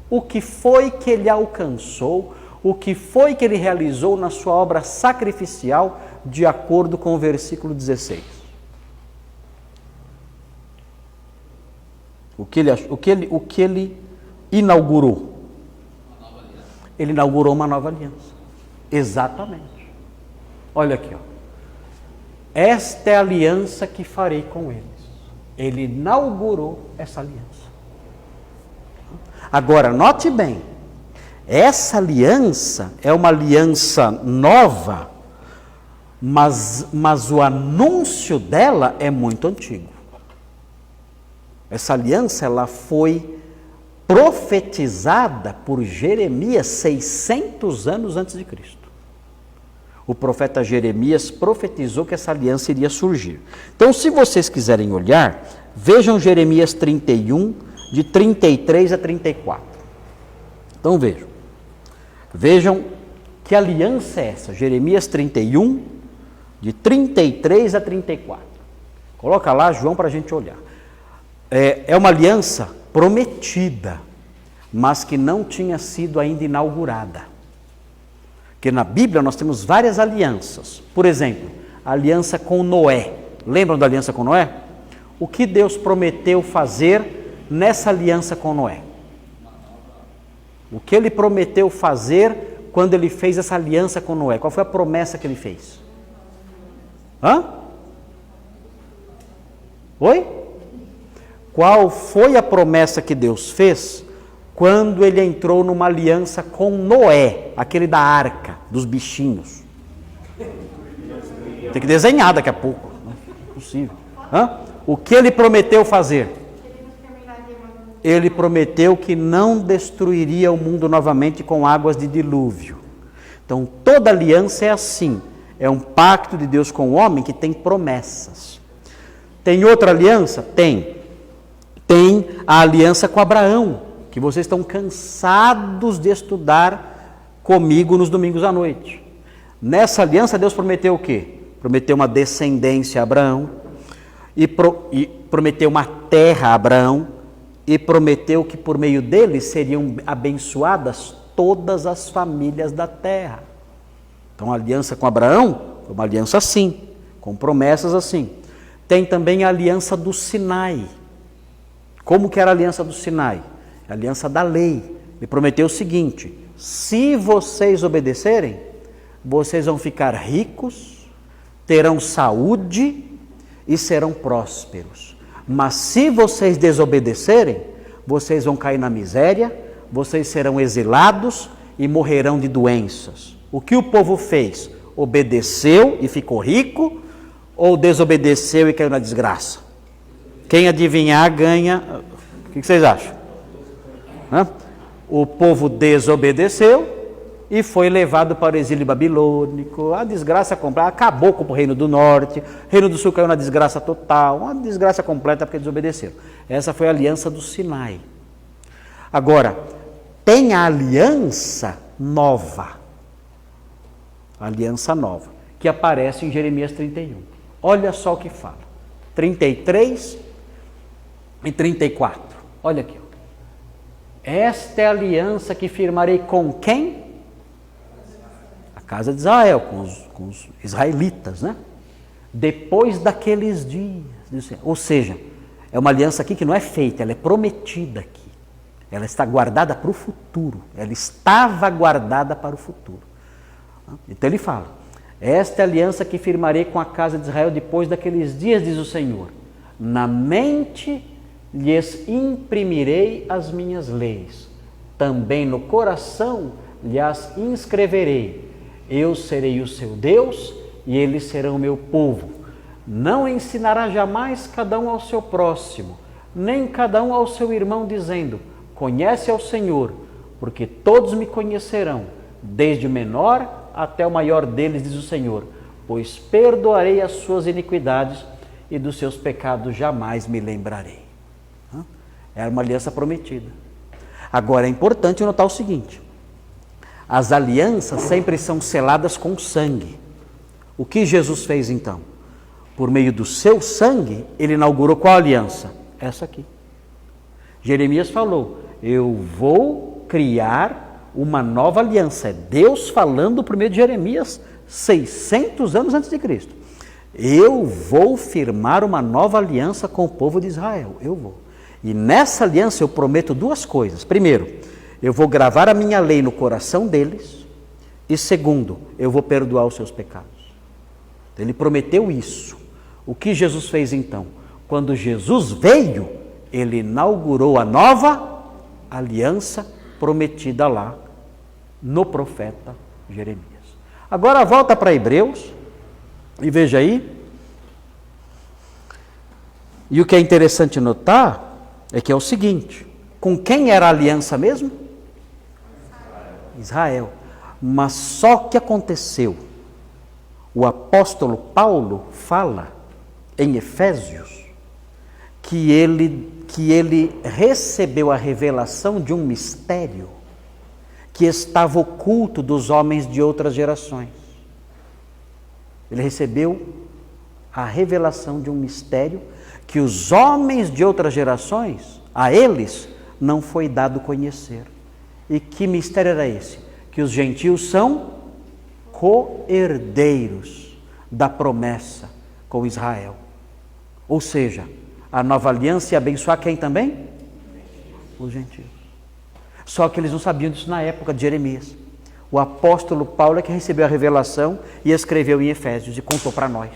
O que foi que ele alcançou? O que foi que ele realizou na sua obra sacrificial, de acordo com o versículo 16? O que ele inaugurou? Ele inaugurou uma nova aliança. Exatamente. Olha aqui, ó. Esta é a aliança que farei com eles. Ele inaugurou essa aliança. Agora, note bem, essa aliança é uma aliança nova, mas o anúncio dela é muito antigo. Essa aliança, ela foi profetizada por Jeremias 600 anos antes de Cristo. O profeta Jeremias profetizou que essa aliança iria surgir. Então, se vocês quiserem olhar, vejam Jeremias 31, de 33 a 34. Então, vejam que aliança é essa. Jeremias 31, de 33 a 34. Coloca lá, João, para a gente olhar. É uma aliança prometida, mas que não tinha sido ainda inaugurada. Porque na Bíblia nós temos várias alianças. Por exemplo, a aliança com Noé. Lembram da aliança com Noé? O que Deus prometeu fazer nessa aliança com Noé? O que ele prometeu fazer quando ele fez essa aliança com Noé? Qual foi a promessa que ele fez? Oi? Qual foi a promessa que Deus fez quando ele entrou numa aliança com Noé, aquele da arca, dos bichinhos? Tem que desenhar daqui a pouco, não é possível. O que ele prometeu fazer? Ele prometeu que não destruiria o mundo novamente com águas de dilúvio. Então, toda aliança é assim, é um pacto de Deus com o homem que tem promessas. Tem outra aliança? Tem a aliança com Abraão, que vocês estão cansados de estudar comigo nos domingos à noite. Nessa aliança Deus prometeu o quê? Prometeu uma descendência a Abraão, e prometeu uma terra a Abraão, e prometeu que por meio dele seriam abençoadas todas as famílias da terra. Então a aliança com Abraão foi uma aliança assim, com promessas assim. Tem também a aliança do Sinai. Como que era a aliança do Sinai? A aliança da lei. Ele prometeu o seguinte: se vocês obedecerem, vocês vão ficar ricos, terão saúde e serão prósperos. Mas se vocês desobedecerem, vocês vão cair na miséria, vocês serão exilados e morrerão de doenças. O que o povo fez? Obedeceu e ficou rico, ou desobedeceu e caiu na desgraça? Quem adivinhar ganha. O que vocês acham? O povo desobedeceu e foi levado para o exílio babilônico. A desgraça completa, acabou com o reino do norte, o reino do sul caiu na desgraça total, uma desgraça completa porque desobedeceram. Essa foi a aliança do Sinai. Agora, tem a aliança nova, que aparece em Jeremias 31. Olha só o que fala, 33 e 34, olha aqui. Esta é a aliança que firmarei com quem? A casa de Israel, com os israelitas, né? Depois daqueles dias. Ou seja, é uma aliança aqui que não é feita, ela é prometida aqui. Ela está guardada para o futuro. Ela estava guardada para o futuro. Então ele fala, esta é a aliança que firmarei com a casa de Israel depois daqueles dias, diz o Senhor. Na mente lhes imprimirei as minhas leis, também no coração lhes inscreverei. Eu serei o seu Deus e eles serão o meu povo. Não ensinará jamais cada um ao seu próximo, nem cada um ao seu irmão, dizendo, conhece ao Senhor, porque todos me conhecerão, desde o menor até o maior deles, diz o Senhor, pois perdoarei as suas iniquidades e dos seus pecados jamais me lembrarei. Era uma aliança prometida. Agora é importante notar o seguinte, as alianças sempre são seladas com sangue. O que Jesus fez então? Por meio do seu sangue, ele inaugurou qual aliança? Essa aqui. Jeremias falou, eu vou criar uma nova aliança. É Deus falando por meio de Jeremias, 600 anos antes de Cristo. Eu vou firmar uma nova aliança com o povo de Israel. Eu vou. E nessa aliança eu prometo duas coisas. Primeiro, eu vou gravar a minha lei no coração deles. E segundo, eu vou perdoar os seus pecados. Ele prometeu isso. O que Jesus fez então? Quando Jesus veio, ele inaugurou a nova aliança prometida lá no profeta Jeremias. Agora volta para Hebreus e veja aí. E o que é interessante notar é que é o seguinte, com quem era a aliança mesmo? Israel. Mas só que aconteceu, o apóstolo Paulo fala em Efésios que ele recebeu a revelação de um mistério que estava oculto dos homens de outras gerações. Ele recebeu a revelação de um mistério que os homens de outras gerações, a eles, não foi dado conhecer. E que mistério era esse? Que os gentios são co-herdeiros da promessa com Israel. Ou seja, a nova aliança ia abençoar quem também? Os gentios. Só que eles não sabiam disso na época de Jeremias. O apóstolo Paulo é que recebeu a revelação e escreveu em Efésios e contou para nós.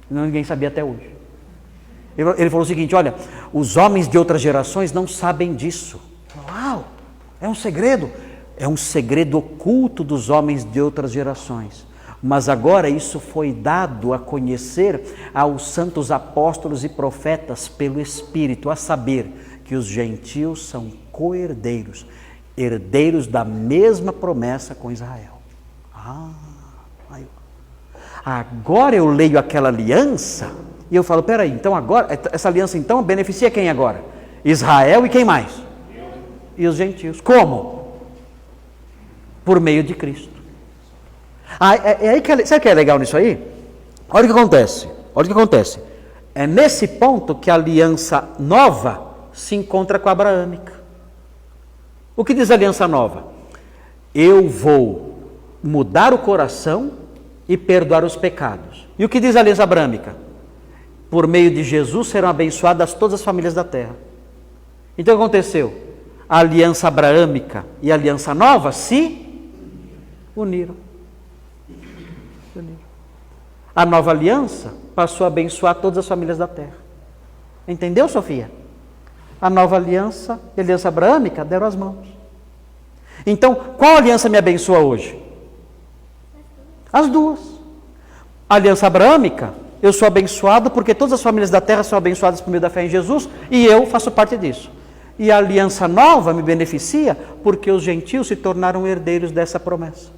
Ninguém sabia até hoje. Ele falou o seguinte, olha, os homens de outras gerações não sabem disso. Uau, é um segredo. É um segredo oculto dos homens de outras gerações. Mas agora isso foi dado a conhecer aos santos apóstolos e profetas pelo Espírito, a saber que os gentios são co-herdeiros, herdeiros da mesma promessa com Israel. Agora eu leio aquela aliança e eu falo, peraí, então agora, essa aliança então beneficia quem agora? Israel e quem mais? E os gentios. Como? Por meio de Cristo. Sabe o que é legal nisso aí? Olha o que acontece. É nesse ponto que a aliança nova se encontra com a abraâmica. O que diz a aliança nova? Eu vou mudar o coração e perdoar os pecados. E o que diz a aliança abrâmica? Por meio de Jesus serão abençoadas todas as famílias da terra. Então o que aconteceu? A aliança abraâmica e a aliança nova se uniram. A nova aliança passou a abençoar todas as famílias da terra. Entendeu, Sofia? A nova aliança e a aliança abraâmica deram as mãos. Então, qual aliança me abençoa hoje? As duas. A aliança abraâmica, eu sou abençoado porque todas as famílias da terra são abençoadas por meio da fé em Jesus e eu faço parte disso. E a aliança nova me beneficia porque os gentios se tornaram herdeiros dessa promessa.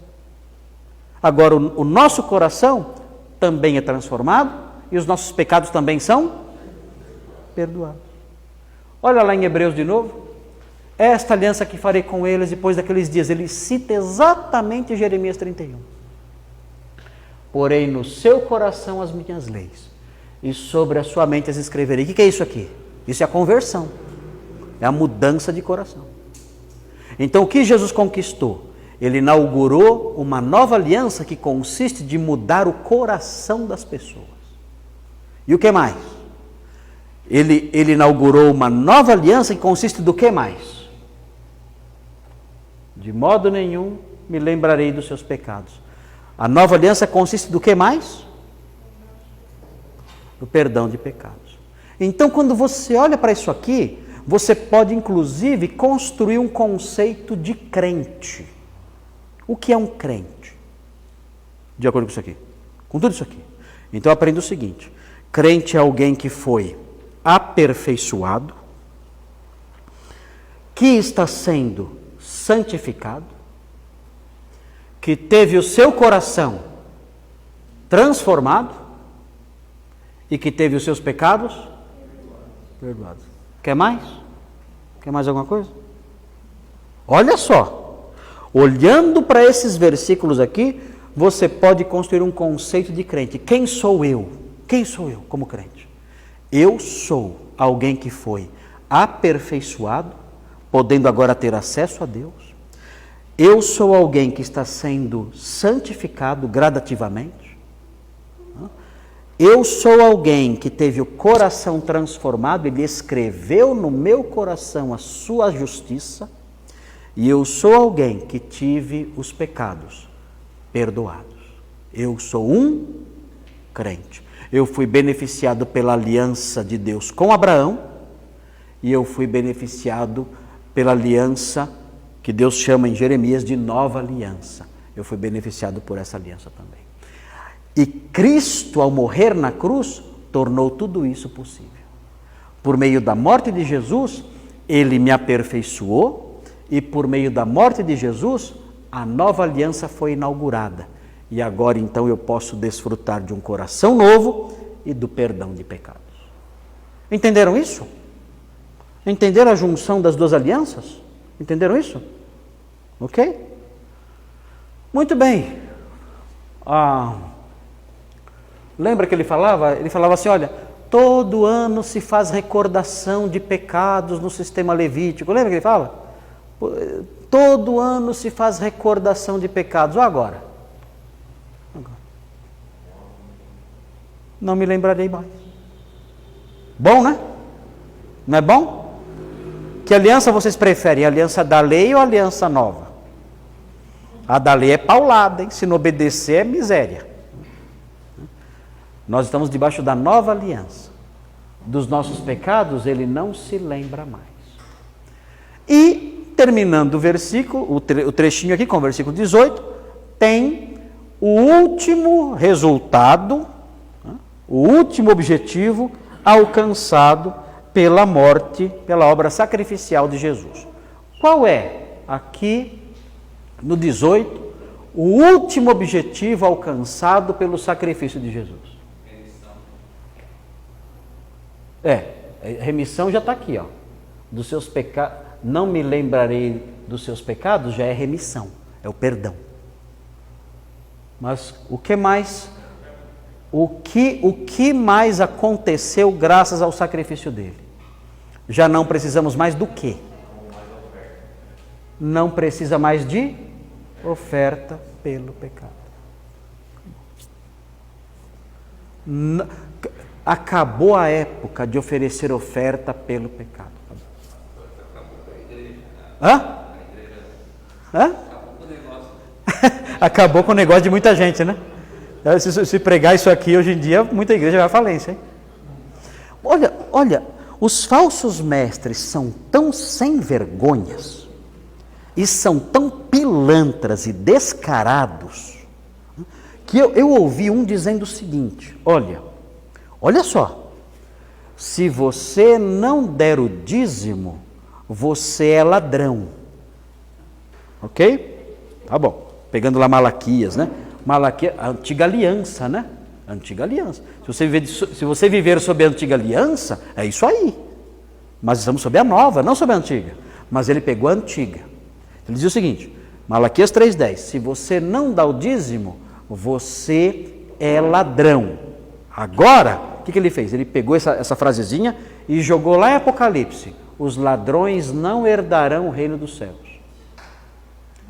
Agora, o nosso coração também é transformado e os nossos pecados também são perdoados. Olha lá em Hebreus de novo. Esta aliança que farei com eles depois daqueles dias. Ele cita exatamente Jeremias 31. Porém no seu coração as minhas leis, e sobre a sua mente as escreverei. O que é isso aqui? Isso é a conversão. É a mudança de coração. Então o que Jesus conquistou? Ele inaugurou uma nova aliança que consiste de mudar o coração das pessoas. E o que mais? Ele inaugurou uma nova aliança que consiste do que mais? De modo nenhum me lembrarei dos seus pecados. A nova aliança consiste do que mais? Do perdão de pecados. Então quando você olha para isso aqui, você pode inclusive construir um conceito de crente. O que é um crente? De acordo com isso aqui. Com tudo isso aqui. Então aprenda o seguinte. Crente é alguém que foi aperfeiçoado, que está sendo santificado, que teve o seu coração transformado e que teve os seus pecados perdoados. Quer mais? Quer mais alguma coisa? Olha só, olhando para esses versículos aqui, você pode construir um conceito de crente. Quem sou eu? Quem sou eu como crente? Eu sou alguém que foi aperfeiçoado, podendo agora ter acesso a Deus. Eu sou alguém que está sendo santificado gradativamente. Eu sou alguém que teve o coração transformado, ele escreveu no meu coração a sua justiça, e eu sou alguém que tive os pecados perdoados. Eu sou um crente. Eu fui beneficiado pela aliança de Deus com Abraão, e eu fui beneficiado pela aliança que Deus chama em Jeremias de nova aliança. Eu fui beneficiado por essa aliança também. E Cristo, ao morrer na cruz, tornou tudo isso possível. Por meio da morte de Jesus, Ele me aperfeiçoou, e por meio da morte de Jesus, a nova aliança foi inaugurada. E agora então eu posso desfrutar de um coração novo e do perdão de pecados. Entenderam isso? Entenderam a junção das duas alianças? Entenderam isso? Ok? Muito bem. Lembra que ele falava? Ele falava assim, olha, todo ano se faz recordação de pecados no sistema levítico. Lembra que ele fala? Todo ano se faz recordação de pecados. Ou agora? Não me lembrarei mais. Bom, né? Não é bom? Que aliança vocês preferem? A aliança da lei ou a aliança nova? A da lei é paulada, hein? Se não obedecer é miséria. Nós estamos debaixo da nova aliança. Dos nossos pecados ele não se lembra mais. E, terminando o versículo, o trechinho aqui com o versículo 18, tem o último resultado, o último objetivo alcançado pela morte, pela obra sacrificial de Jesus. Qual é, aqui no 18, o último objetivo alcançado pelo sacrifício de Jesus? Remissão já está aqui, ó. Dos seus pecados, não me lembrarei dos seus pecados, já é remissão, é o perdão. Mas o que mais? O que mais aconteceu graças ao sacrifício dele? Já não precisamos mais do quê? Não precisa mais de oferta pelo pecado. Acabou a época de oferecer oferta pelo pecado. Hã? Acabou com o negócio de muita gente, né? Se pregar isso aqui hoje em dia, muita igreja vai à falência, hein? Olha, os falsos mestres são tão sem vergonhas e são tão pilantras e descarados que eu ouvi um dizendo o seguinte, olha só, se você não der o dízimo, você é ladrão. Ok? Tá bom. Pegando lá Malaquias, né? Malaquias, a antiga aliança, né? A antiga aliança. Se você viver sob a antiga aliança, é isso aí. Mas estamos sob a nova, não sob a antiga. Mas ele pegou a antiga. Ele diz o seguinte, Malaquias 3,10, se você não dá o dízimo, você é ladrão. Agora, o que ele fez? Ele pegou essa frasezinha e jogou lá em Apocalipse, os ladrões não herdarão o reino dos céus.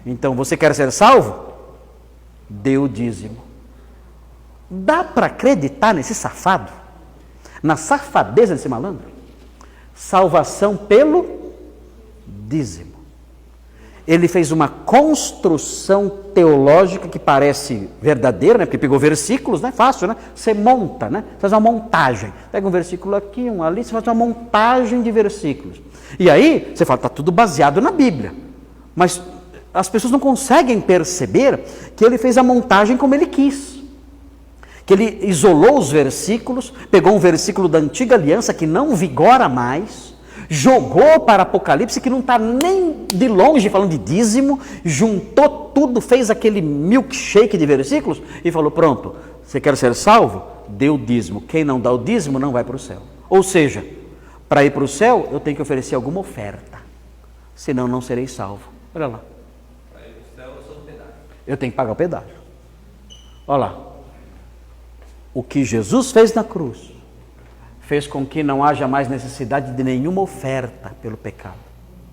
Então, você quer ser salvo? Dê o dízimo. Dá para acreditar nesse safado? Na safadeza desse malandro? Salvação pelo dízimo. Ele fez uma construção teológica que parece verdadeira, né? Porque pegou versículos, né? Fácil, né? Você monta, né? Faz uma montagem. Pega um versículo aqui, um ali, você faz uma montagem de versículos. E aí, você fala, está tudo baseado na Bíblia. Mas as pessoas não conseguem perceber que ele fez a montagem como ele quis. Que ele isolou os versículos, pegou um versículo da antiga aliança que não vigora mais, jogou para Apocalipse, que não está nem de longe falando de dízimo, juntou tudo, fez aquele milkshake de versículos e falou, pronto, você quer ser salvo? Dê o dízimo. Quem não dá o dízimo não vai para o céu. Ou seja, para ir para o céu, eu tenho que oferecer alguma oferta, senão não serei salvo. Olha lá. Para ir para o céu, eu sou o pedágio. Eu tenho que pagar o pedágio. Olha lá. O que Jesus fez na cruz fez com que não haja mais necessidade de nenhuma oferta pelo pecado,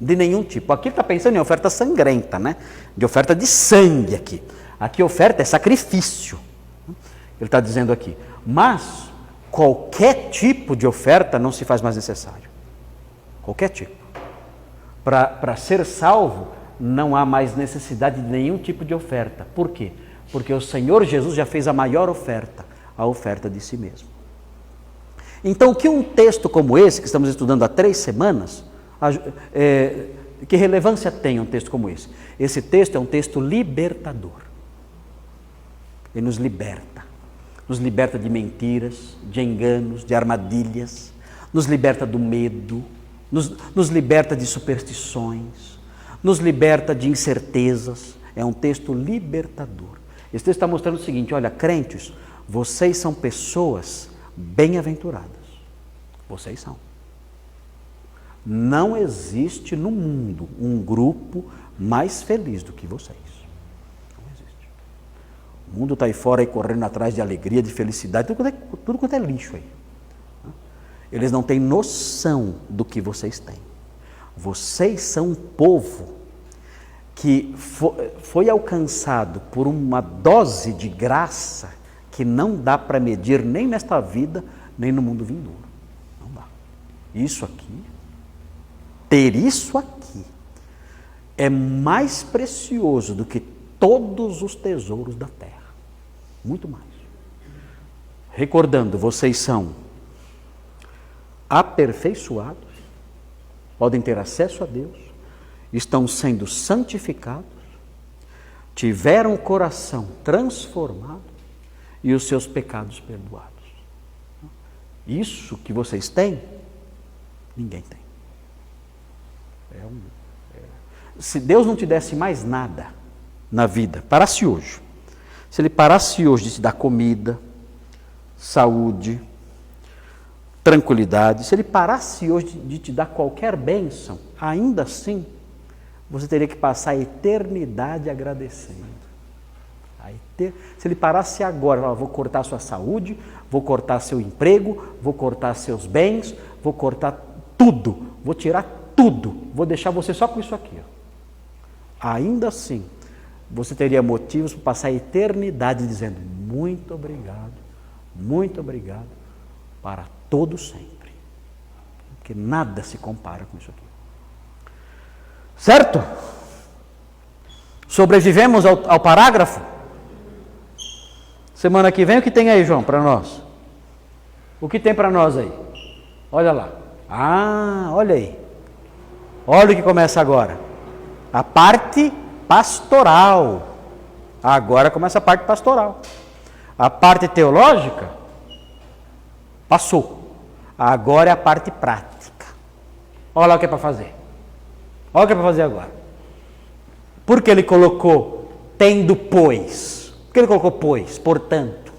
de nenhum tipo. Aqui está pensando em oferta sangrenta, né? De oferta de sangue aqui. Aqui oferta é sacrifício. Ele está dizendo aqui. Mas qualquer tipo de oferta não se faz mais necessário. Qualquer tipo. Para ser salvo, não há mais necessidade de nenhum tipo de oferta. Por quê? Porque o Senhor Jesus já fez a maior oferta, a oferta de si mesmo. Então, o que um texto como esse, que estamos estudando há 3 semanas, que relevância tem um texto como esse? Esse texto é um texto libertador. Ele nos liberta de mentiras, de enganos, de armadilhas, nos liberta do medo, nos liberta de superstições, nos liberta de incertezas. É um texto libertador. Esse texto está mostrando o seguinte, olha, crentes, vocês são pessoas bem-aventuradas. Vocês são. Não existe no mundo um grupo mais feliz do que vocês. Não existe. O mundo está aí fora aí correndo atrás de alegria, de felicidade, tudo quanto é lixo aí. Eles não têm noção do que vocês têm. Vocês são um povo que foi alcançado por uma dose de graça que não dá para medir nem nesta vida, nem no mundo vindouro. Não dá. Isso aqui, ter isso aqui, é mais precioso do que todos os tesouros da terra. Muito mais. Recordando, vocês são aperfeiçoados, podem ter acesso a Deus, estão sendo santificados, tiveram o coração transformado e os seus pecados perdoados. Isso que vocês têm, ninguém tem. Se Deus não te desse mais nada na vida, parasse hoje, se Ele parasse hoje de te dar comida, saúde, tranquilidade, se Ele parasse hoje de te dar qualquer bênção, ainda assim, você teria que passar a eternidade agradecendo. Se Ele parasse agora, vou cortar a sua saúde, vou cortar seu emprego, vou cortar seus bens, vou cortar tudo, vou tirar tudo, vou deixar você só com isso aqui. Ainda assim, você teria motivos para passar a eternidade dizendo muito obrigado para todo sempre. Porque nada se compara com isso aqui. Certo? Sobrevivemos ao parágrafo? Semana que vem, o que tem aí, João, para nós? O que tem para nós aí? Olha lá. Olha aí. Olha o que começa agora. A parte pastoral. Agora começa a parte pastoral. A parte teológica passou. Agora é a parte prática. Olha lá o que é para fazer. Olha o que é para fazer agora. Por que ele colocou tendo pois? Por que ele colocou pois? Portanto.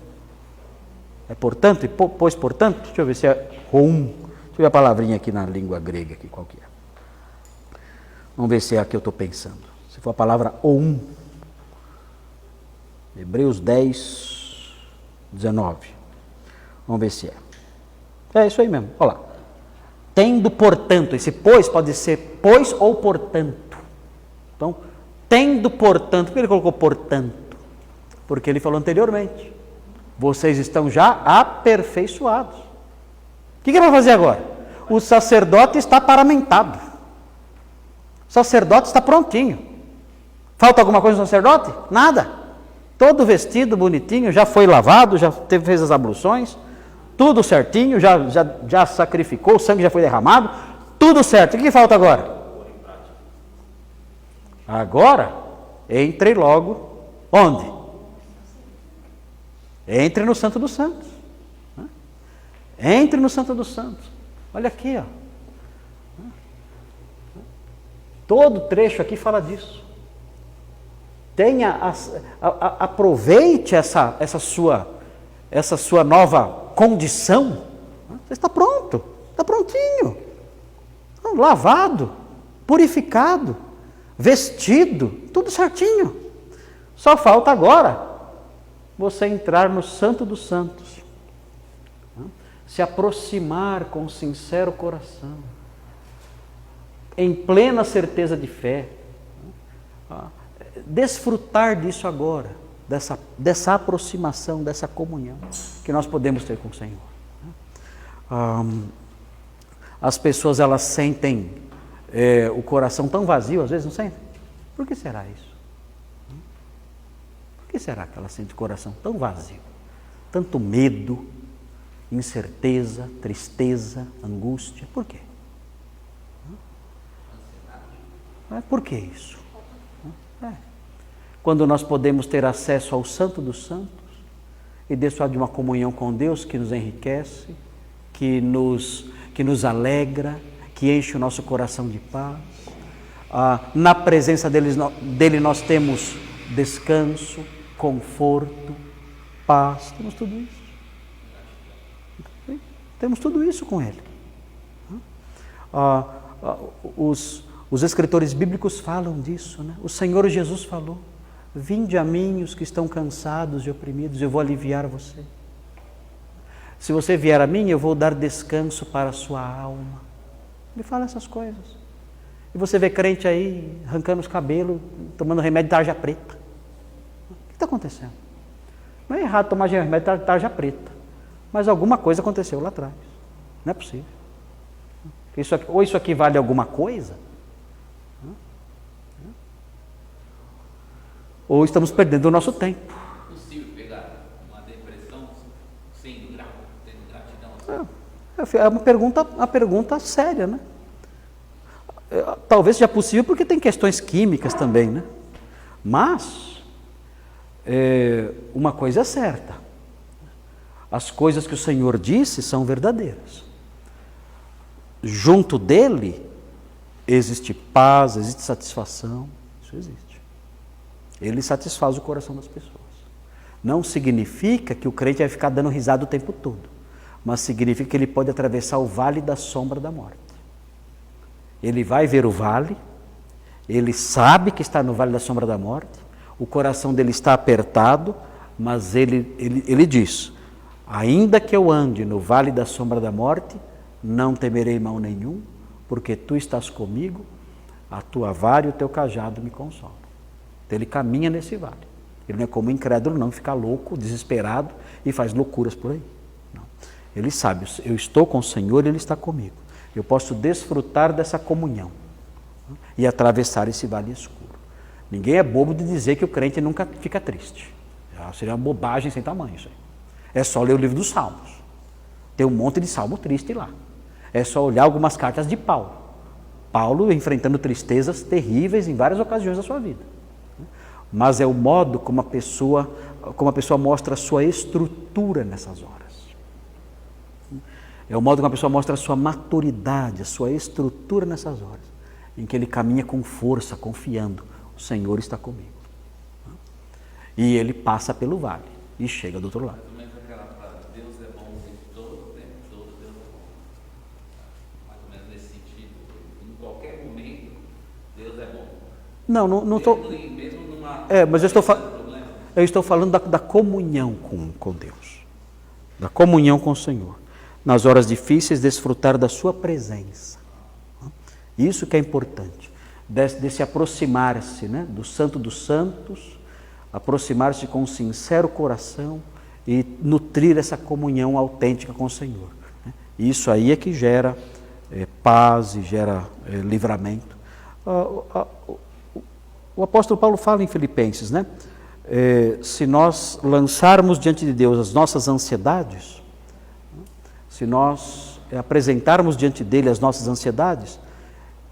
É portanto e pois portanto? Deixa eu ver se é rum. Deixa eu ver a palavrinha aqui na língua grega, aqui, qual que é. Vamos ver se é a que eu estou pensando. Se for a palavra oum. Hebreus 10, 19. Vamos ver se é. É isso aí mesmo, olha lá. Tendo, portanto, esse pois pode ser pois ou portanto. Então, tendo, portanto, por que ele colocou portanto? Porque ele falou anteriormente. Vocês estão já aperfeiçoados. O que ele vai fazer agora? O sacerdote está paramentado. O sacerdote está prontinho. Falta alguma coisa no sacerdote? Nada. Todo vestido bonitinho, já foi lavado, já fez as abluções, tudo certinho, já sacrificou, o sangue já foi derramado, tudo certo. O que falta agora? Agora, entre logo, onde? Entre no Santo dos Santos. Entre no Santo dos Santos. Olha aqui, ó. Todo trecho aqui fala disso. Aproveite essa sua nova condição. Você está pronto, está prontinho, lavado, purificado, vestido, tudo certinho. Só falta agora você entrar no Santo dos Santos, se aproximar com sincero coração, em plena certeza de fé, desfrutar disso agora, dessa aproximação, dessa comunhão que nós podemos ter com o Senhor. As pessoas, elas sentem o coração tão vazio, às vezes, não sentem? Por que será isso? Por que será que ela sente o coração tão vazio? Tanto medo, incerteza, tristeza, angústia. Por quê? Por que isso? Quando nós podemos ter acesso ao Santo dos Santos e desfrutar de uma comunhão com Deus que nos enriquece, que nos alegra, que enche o nosso coração de paz. Na presença dele nós temos descanso, conforto, paz, temos tudo isso. Temos tudo isso com Ele. Os escritores bíblicos falam disso, né? O Senhor Jesus falou: vinde a mim os que estão cansados e oprimidos, eu vou aliviar você. Se você vier a mim, eu vou dar descanso para a sua alma. Ele fala essas coisas. E você vê crente aí, arrancando os cabelos, tomando remédio de tarja preta. O que está acontecendo? Não é errado tomar remédio de tarja preta, mas alguma coisa aconteceu lá atrás. Não é possível. Ou isso aqui vale alguma coisa, ou estamos perdendo o nosso tempo. É possível pegar uma depressão tendo gratidão? É uma pergunta séria, né? Talvez seja possível porque tem questões químicas também, né? Mas, uma coisa é certa: as coisas que o Senhor disse são verdadeiras. Junto dele existe paz, existe satisfação, isso existe. Ele satisfaz o coração das pessoas. Não significa que o crente vai ficar dando risada o tempo todo, mas significa que ele pode atravessar o vale da sombra da morte. Ele vai ver o vale, ele sabe que está no vale da sombra da morte, o coração dele está apertado, mas ele diz: ainda que eu ande no vale da sombra da morte, não temerei mal nenhum, porque tu estás comigo, a tua vara e o teu cajado me consolam. Então ele caminha nesse vale. Ele não é como incrédulo, não, fica louco, desesperado e faz loucuras por aí. Não. Ele sabe: eu estou com o Senhor e Ele está comigo. Eu posso desfrutar dessa comunhão e atravessar esse vale escuro. Ninguém é bobo de dizer que o crente nunca fica triste. Seria uma bobagem sem tamanho isso aí. É só ler o livro dos Salmos. Tem um monte de salmo triste lá. É só olhar algumas cartas de Paulo. Paulo enfrentando tristezas terríveis em várias ocasiões da sua vida. Mas é o modo como a pessoa mostra a sua estrutura nessas horas. É o modo como a pessoa mostra a sua maturidade, a sua estrutura nessas horas. em que ele caminha com força, confiando, o Senhor está comigo. E ele passa pelo vale e chega do outro lado. Mais ou menos aquela frase, Deus é bom em todo o tempo, todo Deus é bom. Mais ou menos nesse sentido. Em qualquer momento, Deus é bom. Não estou... Mesmo numa... mas eu estou falando da comunhão com Deus. Da comunhão com o Senhor. Nas horas difíceis, desfrutar da sua presença. Isso que é importante. Desse aproximar-se, né, do Santo dos Santos, aproximar-se com um sincero coração e nutrir essa comunhão autêntica com o Senhor. Isso aí é que gera paz e gera livramento. O apóstolo Paulo fala em Filipenses, né? Se nós lançarmos diante de Deus as nossas ansiedades, se nós apresentarmos diante dele as nossas ansiedades,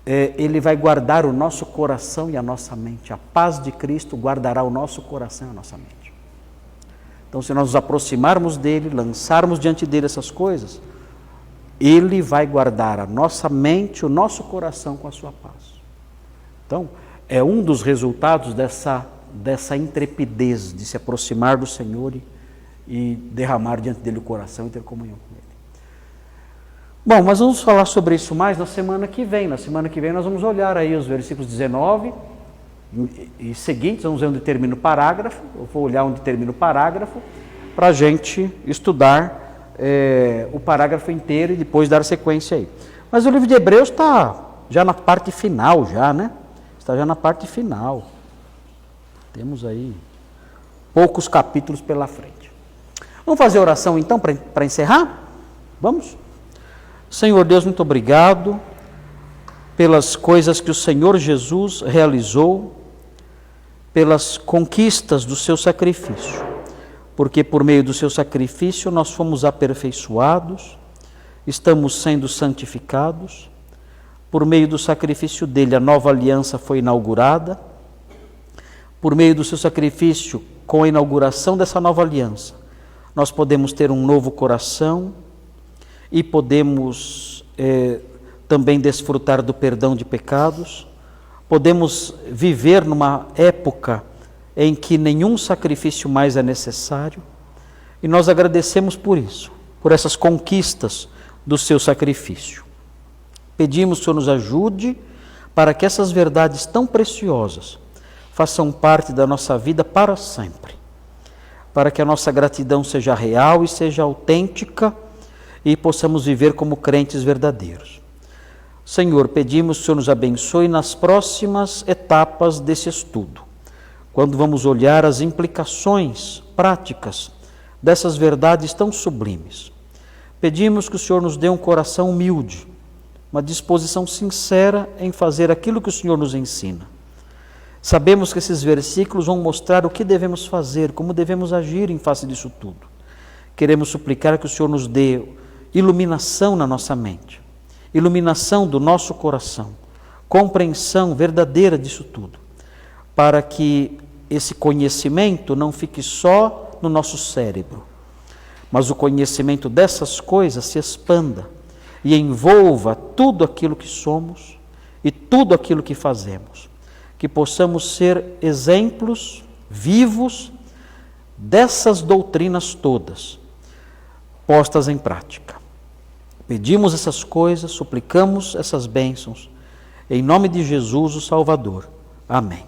ele vai guardar o nosso coração e a nossa mente. A paz de Cristo guardará o nosso coração e a nossa mente. Então, se nós nos aproximarmos dele, lançarmos diante dele essas coisas, ele vai guardar a nossa mente, o nosso coração com a sua paz. Então, é um dos resultados dessa intrepidez de se aproximar do Senhor e derramar diante dele o coração e ter comunhão com ele. Bom, mas vamos falar sobre isso mais na semana que vem. Na semana que vem nós vamos olhar aí os versículos 19 e seguintes, vamos ver onde termina o parágrafo. Eu vou olhar onde termina o parágrafo para a gente estudar o parágrafo inteiro e depois dar sequência aí. Mas o livro de Hebreus está já na parte final, né? Está já na parte final. Temos aí poucos capítulos pela frente. Vamos fazer oração então para encerrar? Vamos? Senhor Deus, muito obrigado pelas coisas que o Senhor Jesus realizou, pelas conquistas do seu sacrifício, porque por meio do seu sacrifício nós fomos aperfeiçoados, estamos sendo santificados, por meio do sacrifício dele a nova aliança foi inaugurada, por meio do seu sacrifício, com a inauguração dessa nova aliança, nós podemos ter um novo coração, e podemos também desfrutar do perdão de pecados, podemos viver numa época em que nenhum sacrifício mais é necessário, e nós agradecemos por isso, por essas conquistas do seu sacrifício. Pedimos que o Senhor nos ajude para que essas verdades tão preciosas façam parte da nossa vida para sempre, para que a nossa gratidão seja real e seja autêntica, e possamos viver como crentes verdadeiros. Senhor, pedimos que o Senhor nos abençoe nas próximas etapas desse estudo, quando vamos olhar as implicações práticas dessas verdades tão sublimes. Pedimos que o Senhor nos dê um coração humilde, uma disposição sincera em fazer aquilo que o Senhor nos ensina. Sabemos que esses versículos vão mostrar o que devemos fazer, como devemos agir em face disso tudo. Queremos suplicar que o Senhor nos dê iluminação na nossa mente, iluminação do nosso coração, compreensão verdadeira disso tudo, para que esse conhecimento não fique só no nosso cérebro, mas o conhecimento dessas coisas se expanda e envolva tudo aquilo que somos e tudo aquilo que fazemos, que possamos ser exemplos vivos dessas doutrinas todas, postas em prática. Pedimos essas coisas, suplicamos essas bênçãos, em nome de Jesus, o Salvador. Amém.